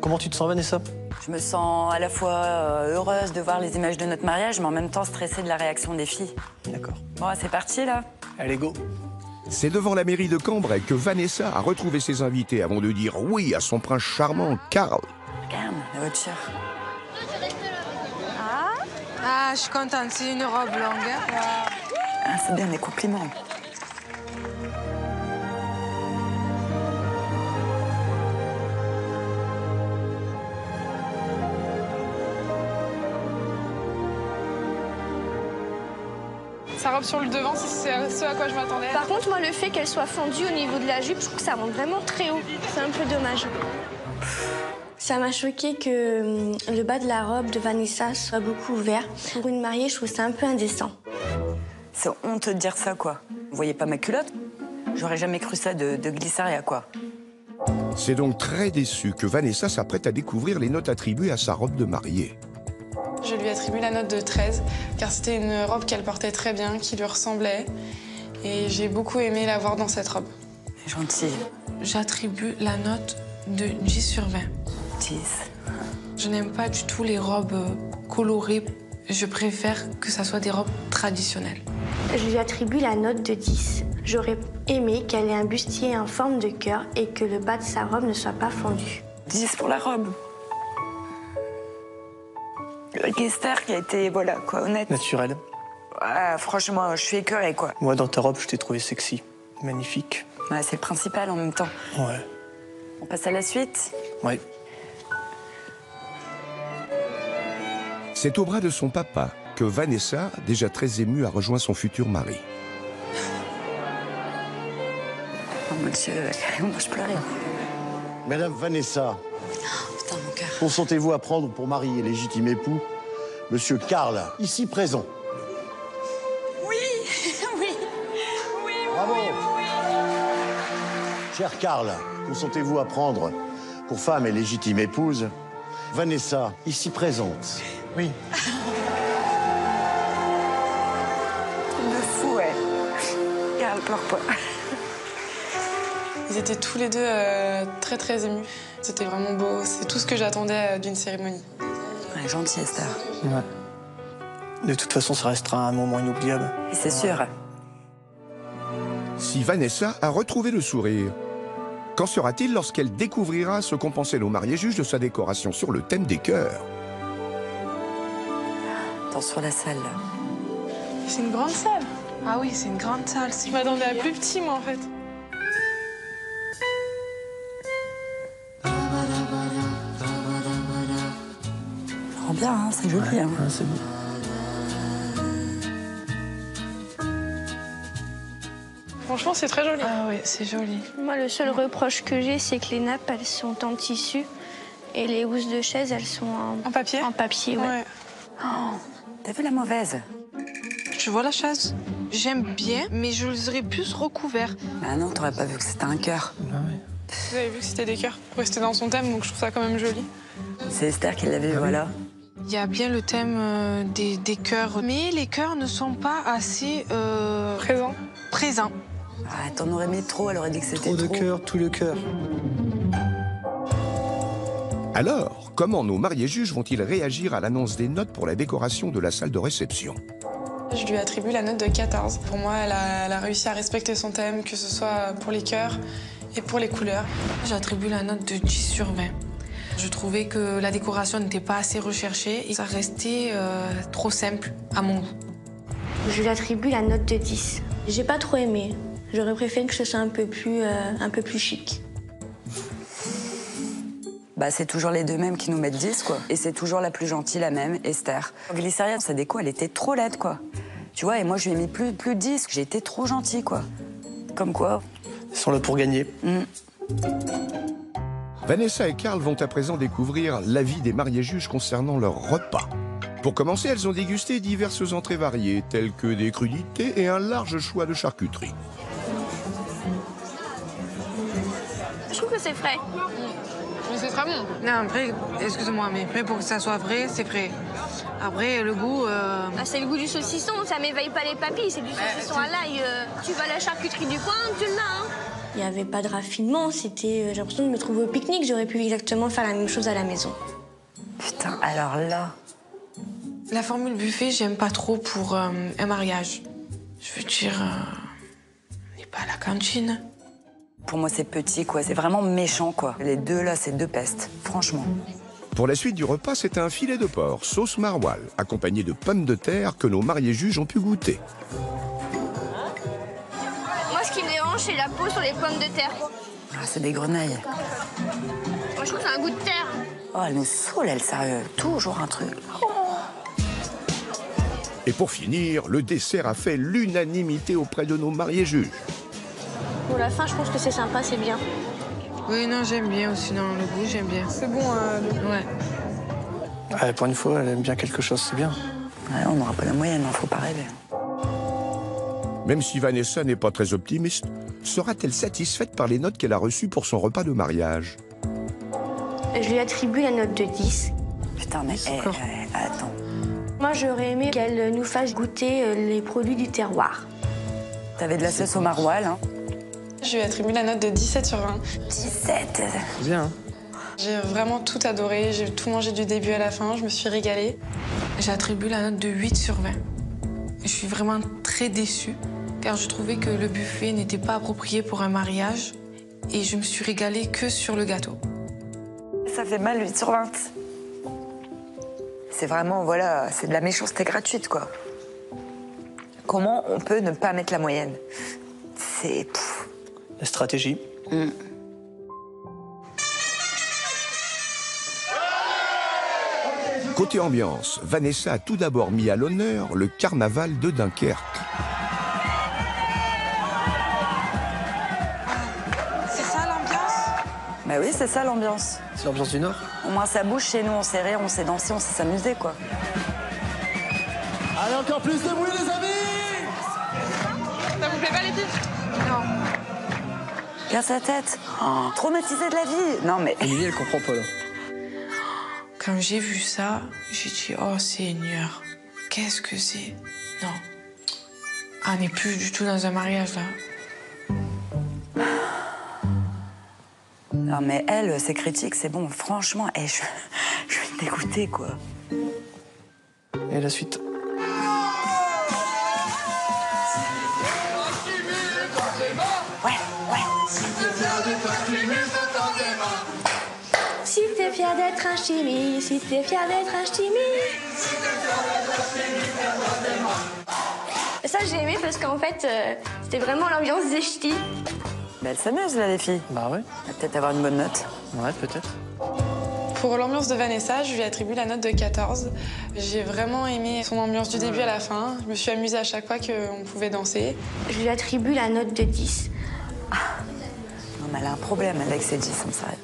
Comment tu te sens, Vanessa? Je me sens à la fois heureuse de voir les images de notre mariage, mais en même temps stressée de la réaction des filles. D'accord. Bon, c'est parti, là. Allez, go. C'est devant la mairie de Cambrai que Vanessa a retrouvé ses invités avant de dire oui à son prince charmant, Karl. Regarde, la voiture. Ah, je suis contente, c'est une robe longue. Hein. Ah, c'est bien, les compliments. Sa robe sur le devant, c'est ce à quoi je m'attendais. Par contre, moi, le fait qu'elle soit fendue au niveau de la jupe, je trouve que ça monte vraiment très haut. C'est un peu dommage. Ça m'a choqué que le bas de la robe de Vanessa soit beaucoup ouvert. Pour une mariée, je trouve ça un peu indécent. C'est honteux de dire ça, quoi. Vous voyez pas ma culotte? J'aurais jamais cru ça de Glycéria, quoi. C'est donc très déçu que Vanessa s'apprête à découvrir les notes attribuées à sa robe de mariée. Je lui attribue la note de 13, car c'était une robe qu'elle portait très bien, qui lui ressemblait. Et j'ai beaucoup aimé la voir dans cette robe. Gentille. J'attribue la note de 10 sur 20. 10. Je n'aime pas du tout les robes colorées. Je préfère que ça soit des robes traditionnelles. Je lui attribue la note de 10. J'aurais aimé qu'elle ait un bustier en forme de cœur et que le bas de sa robe ne soit pas fendu. 10 pour la robe. Avec Esther qui a été, voilà, quoi, honnête. Naturel. Ouais, franchement, je suis écœurée, quoi. Moi, dans ta robe, je t'ai trouvé sexy. Magnifique. Ouais, c'est le principal en même temps. Ouais. On passe à la suite. Ouais. C'est au bras de son papa que Vanessa, déjà très émue, a rejoint son futur mari. Oh mon Dieu, moi je pleurais. Madame Vanessa, Putain, mon cœur. consentez-vous à prendre pour mari et légitime époux Monsieur Karl, ici présent? Oui, oui, oui, Bravo. Cher Karl, consentez-vous à prendre pour femme et légitime épouse Vanessa, ici présente? Oui. De fou, ouais. Karl, pleure pas. Ils étaient tous les deux très très émus. C'était vraiment beau. C'est tout ce que j'attendais d'une cérémonie. Ouais, gentil, Esther. Ouais. De toute façon, ça restera un moment inoubliable. Et c'est sûr. Si Vanessa a retrouvé le sourire, qu'en sera-t-il lorsqu'elle découvrira ce qu'ont pensé nos mariés juges de sa décoration sur le thème des cœurs? Attention à la salle, là. C'est une grande salle. Ah oui, c'est une grande salle. Je m'attendais à plus petit, moi, en fait. Ça rend bien, hein, c'est joli. Ouais, hein. ouais, c'est beau. Franchement, c'est très joli. Ah oui, c'est joli. Moi, le seul reproche que j'ai, c'est que les nappes, elles sont en tissu et les housses de chaise, elles sont en papier. En papier, ouais. Oh, t'as vu la mauvaise? Je vois la chaise. J'aime bien, mais je les aurais plus recouverts. Ah non, t'aurais pas vu que c'était un cœur. Ah ouais. Vous avez vu que c'était des cœurs pour rester dans son thème, donc je trouve ça quand même joli. C'est Esther qui l'avait, voilà. Il y a bien le thème des cœurs, mais les cœurs ne sont pas assez présents. Ah, t'en aurais mis trop, elle aurait dit que c'était Trop trop. de cœur, tout le cœur. Alors, comment nos mariés juges vont-ils réagir à l'annonce des notes pour la décoration de la salle de réception? Je lui attribue la note de 14. Pour moi, elle a réussi à respecter son thème, que ce soit pour les cœurs et pour les couleurs. J'attribue la note de 10 sur 20. Je trouvais que la décoration n'était pas assez recherchée et ça restait trop simple à mon goût. Je lui attribue la note de 10. J'ai pas trop aimé. J'aurais préféré que ce soit un peu plus chic. Bah, c'est toujours les deux mêmes qui nous mettent 10, quoi. Et c'est toujours la plus gentille, la même, Esther. Glycéria, sa déco, elle était trop laide, quoi. Tu vois, et moi, je lui ai mis plus de 10. J'ai été trop gentille, quoi. Comme quoi. Ils sont là pour gagner. Vanessa et Karl vont à présent découvrir l'avis des mariés juges concernant leur repas. Pour commencer, elles ont dégusté diverses entrées variées, telles que des crudités et un large choix de charcuterie. Je trouve que c'est frais. Mais c'est très bon. Non, après, excuse-moi, mais après, pour que ça soit frais, c'est frais. Après, le goût... Ah, c'est le goût du saucisson, ça m'éveille pas les papilles, c'est du saucisson à l'ail. Tu vas à la charcuterie du coin, tu l'as, hein. Il n'y avait pas de raffinement, c'était... J'ai l'impression de me trouver au pique-nique, j'aurais pu exactement faire la même chose à la maison. Putain, alors là... La formule buffet, j'aime pas trop pour un mariage. Je veux dire, on n'est pas à la cantine. Pour moi, c'est petit, quoi. C'est vraiment méchant, quoi. Les deux, là, c'est deux pestes, franchement. Pour la suite du repas, c'est un filet de porc, sauce maroilles, accompagné de pommes de terre que nos mariés juges ont pu goûter. Moi, ce qui me dérange, c'est la peau sur les pommes de terre. Ah, c'est des grenailles. Moi, je trouve que c'est un goût de terre. Oh, elle nous saoule, elle, sérieux. Toujours un truc. Et pour finir, le dessert a fait l'unanimité auprès de nos mariés juges. Pour la fin, je pense que c'est sympa, c'est bien. Oui, non, j'aime bien aussi. Non, le goût, j'aime bien. C'est bon, ouais. Ah, pour une fois, elle aime bien quelque chose, c'est bien. Ouais, on n'aura pas la moyenne, hein, faut pas rêver. Même si Vanessa n'est pas très optimiste, sera-t-elle satisfaite par les notes qu'elle a reçues pour son repas de mariage? Je lui attribue la note de 10. Putain, mais attends. Moi, j'aurais aimé qu'elle nous fasse goûter les produits du terroir. T'avais de la sauce au maroilles, hein? Je lui attribue la note de 17 sur 20. 17. Bien. J'ai vraiment tout adoré, j'ai tout mangé du début à la fin, je me suis régalée. J'attribue la note de 8 sur 20. Je suis vraiment très déçue, car je trouvais que le buffet n'était pas approprié pour un mariage et je me suis régalée que sur le gâteau. Ça fait mal 8 sur 20. C'est vraiment, voilà, c'est de la méchanceté gratuite, quoi. Comment on peut ne pas mettre la moyenne? C'est... La stratégie. Côté ambiance, Vanessa a tout d'abord mis à l'honneur le carnaval de Dunkerque. C'est ça l'ambiance? Bah oui, c'est ça l'ambiance. C'est l'ambiance du Nord. Au moins ça bouge chez nous, on s'est rire, on s'est dansé, on s'est s'amusé, quoi. Allez, encore plus de bruit, les amis! Ça vous plaît pas, les filles? Non. Regarde sa tête. Oh, traumatisée de la vie. Non, mais... Émilie, elle comprend pas, là. Quand j'ai vu ça, j'ai dit, oh Seigneur, qu'est-ce que c'est? Non. On n'est plus du tout dans un mariage, là. Non, mais elle, ses critiques, c'est bon. Franchement, je suis dégoûtée, quoi. Et la suite. Si t'es fier d'être un chimie, si t'es fier d'être un chimie. Ça, j'ai aimé parce qu'en fait, c'était vraiment l'ambiance des ch'tis. Mais elle s'amuse, là, les filles. Bah ouais. Elle va peut-être avoir une bonne note. Ouais, peut-être. Pour l'ambiance de Vanessa, je lui attribue la note de 14. J'ai vraiment aimé son ambiance du début à la fin. Je me suis amusée à chaque fois qu'on pouvait danser. Je lui attribue la note de 10. Non, mais elle a un problème avec ses 10, on s'arrête.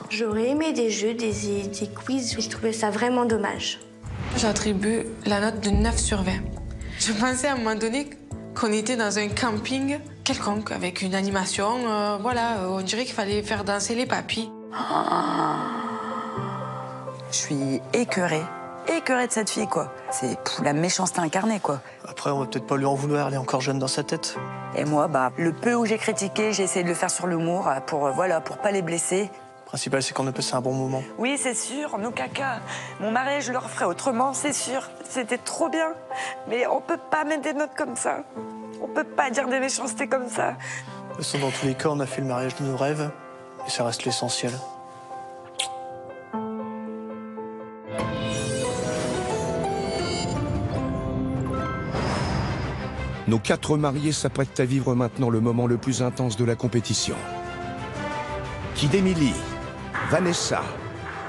J'aurais aimé des jeux, des quiz. J'ai trouvé ça vraiment dommage. J'attribue la note de 9 sur 20. Je pensais à un moment donné qu'on était dans un camping quelconque, avec une animation. Voilà, on dirait qu'il fallait faire danser les papis. Je suis écœurée de cette fille, quoi. C'est la méchanceté incarnée, quoi. Après, on va peut-être pas lui en vouloir, elle est encore jeune dans sa tête. Et moi, bah, le peu où j'ai critiqué, j'ai essayé de le faire sur l'humour pour pas les blesser. Le principal, c'est qu'on a passé un bon moment. Oui, c'est sûr, nos caca. Mon mariage, je le referais autrement, c'est sûr. C'était trop bien. Mais on peut pas mettre des notes comme ça. On peut pas dire des méchancetés comme ça. De toute façon, dans tous les cas, on a fait le mariage de nos rêves. Et ça reste l'essentiel. Nos 4 mariés s'apprêtent à vivre maintenant le moment le plus intense de la compétition. Qui d'Émilie, Vanessa,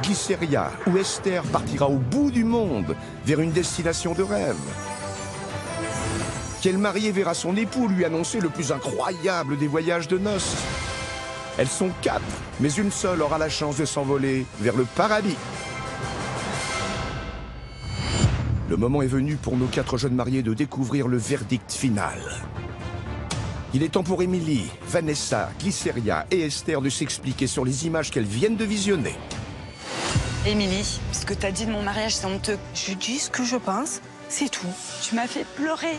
Glycéria ou Esther partira au bout du monde vers une destination de rêve? Quel marié verra son époux lui annoncer le plus incroyable des voyages de noces? Elles sont 4, mais une seule aura la chance de s'envoler vers le paradis. Le moment est venu pour nos 4 jeunes mariés de découvrir le verdict final. Il est temps pour Émilie, Vanessa, Glycéria et Esther de s'expliquer sur les images qu'elles viennent de visionner. Émilie, ce que t'as dit de mon mariage, c'est honteux. Je dis ce que je pense, c'est tout. Tu m'as fait pleurer.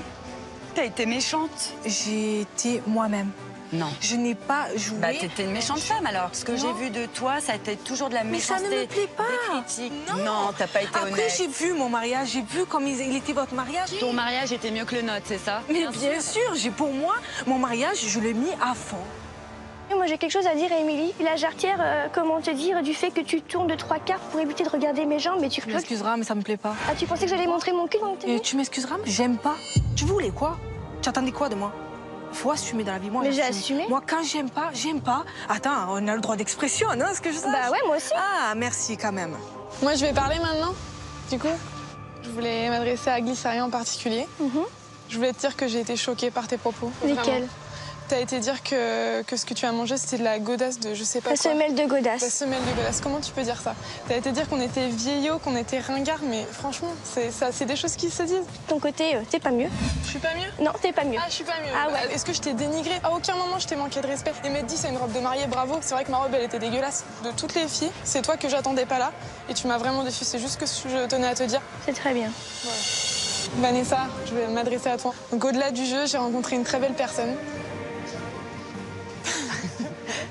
T'as été méchante. J'ai été moi-même. Non. Je n'ai pas joué. Bah, t'étais une méchante femme, alors. Ce que j'ai vu de toi, ça a été toujours de la méchanceté. Mais ça ne me plaît pas. Des critiques. Non, t'as pas été honnête. Après, j'ai vu mon mariage, j'ai vu comme il était votre mariage. Ton mariage était mieux que le nôtre, c'est ça? Mais bien sûr, pour moi, mon mariage, je l'ai mis à fond. Moi, j'ai quelque chose à dire à Émilie. La jarretière, comment te dire, du fait que tu tournes de 3 quarts pour éviter de regarder mes jambes, mais tu... Tu m'excuseras, mais ça me plaît pas. Ah, tu pensais que j'allais montrer mon cul dans le télé? Tu m'excuseras, mais j'aime pas. Tu voulais quoi? Tu attendais quoi de moi? Faut assumer dans la vie. Moi, mais j'ai assumé. Moi, quand j'aime pas, j'aime pas. Attends, on a le droit d'expression, non? Ce que je sache. Bah ouais, moi aussi. Ah, merci quand même. Moi, je vais parler maintenant. Du coup, je voulais m'adresser à Glycéria en particulier. Je voulais te dire que j'ai été choquée par tes propos. Lesquels? T'as été dire que ce que tu as mangé, c'était de la godasse de je sais pas quoi. La semelle de godasse. La semelle de godasse. Comment tu peux dire ça? T'as été dire qu'on était vieillots, qu'on était ringards, mais franchement, c'est des choses qui se disent. De ton côté, t'es pas mieux. Je suis pas mieux? Non, t'es pas mieux. Ah, je suis pas mieux. Ah ouais. Est-ce que je t'ai dénigré? À aucun moment, je t'ai manqué de respect. Et m'être dit, c'est une robe de mariée, bravo. C'est vrai que ma robe, elle était dégueulasse. De toutes les filles, c'est toi que j'attendais pas là. Et tu m'as vraiment déçue. C'est juste ce que je tenais à te dire. C'est très bien. Voilà. Vanessa, je vais m'adresser à toi. Donc, au-delà du jeu, j'ai rencontré une très belle personne.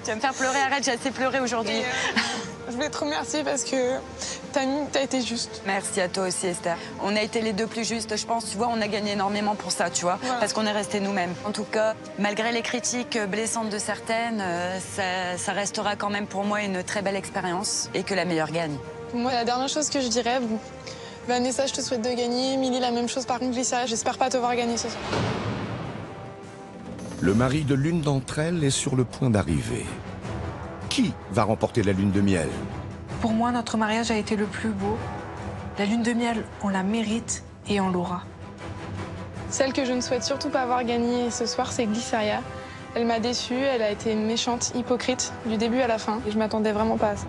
Tu vas me faire pleurer, arrête, j'ai assez pleuré aujourd'hui. Je voulais te remercier parce que t'as été juste. Merci à toi aussi, Esther. On a été les deux plus justes, je pense. Tu vois, on a gagné énormément pour ça, tu vois, parce qu'on est restés nous-mêmes. En tout cas, malgré les critiques blessantes de certaines, ça restera quand même pour moi une très belle expérience et que la meilleure gagne. Moi, la dernière chose que je dirais, Vanessa, je te souhaite de gagner. Émilie, la même chose. Par contre, Glyceria, j'espère pas te voir gagner ce soir. Le mari de l'une d'entre elles est sur le point d'arriver. Qui va remporter la lune de miel? Pour moi, notre mariage a été le plus beau. La lune de miel, on la mérite et on l'aura. Celle que je ne souhaite surtout pas avoir gagnée ce soir, c'est Glyceria. Elle m'a déçue, elle a été méchante, hypocrite, du début à la fin. Et je m'attendais vraiment pas à ça.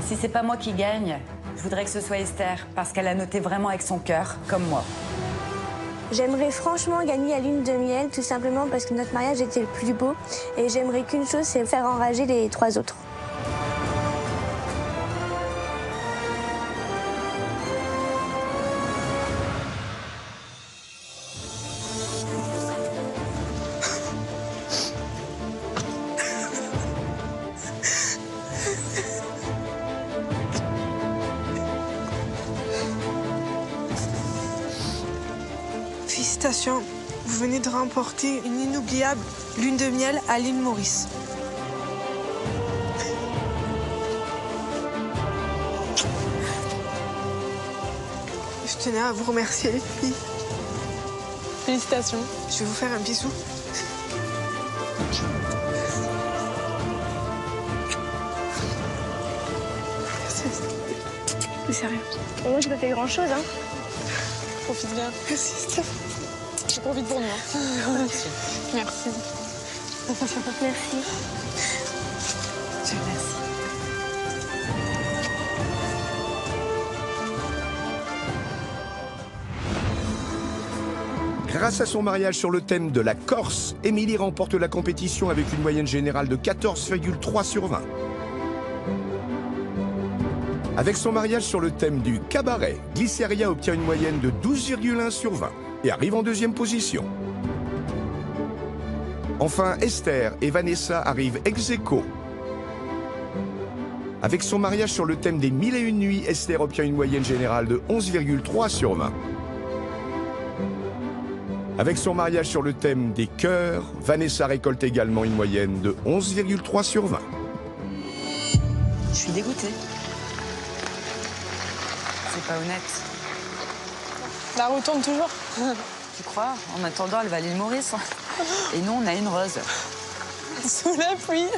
Si c'est pas moi qui gagne, je voudrais que ce soit Esther, parce qu'elle a noté vraiment avec son cœur, comme moi. J'aimerais franchement gagner la lune de miel, tout simplement parce que notre mariage était le plus beau. Et j'aimerais qu'une chose, c'est faire enrager les 3 autres. Félicitations, vous venez de remporter une inoubliable lune de miel à l'île Maurice. Je tenais à vous remercier, les filles. Félicitations. Je vais vous faire un bisou. Mais sérieux. Moi, j'ai pas fait grand-chose, hein. Profite bien. Merci, Steph. Je profite pour nous. Merci. Merci. Merci. Dieu merci. Grâce à son mariage sur le thème de la Corse, Émilie remporte la compétition avec une moyenne générale de 14,3 sur 20. Avec son mariage sur le thème du cabaret, Glyceria obtient une moyenne de 12,1 sur 20 et arrive en 2e position. Enfin, Esther et Vanessa arrivent ex aequo. Avec son mariage sur le thème des 1001 nuits, Esther obtient une moyenne générale de 11,3 sur 20. Avec son mariage sur le thème des cœurs, Vanessa récolte également une moyenne de 11,3 sur 20. Je suis dégoûtée. C'est pas honnête. La retourne toujours. Tu crois? En attendant, elle va à l'île Maurice. Et nous, on a une rose. Sous la pluie.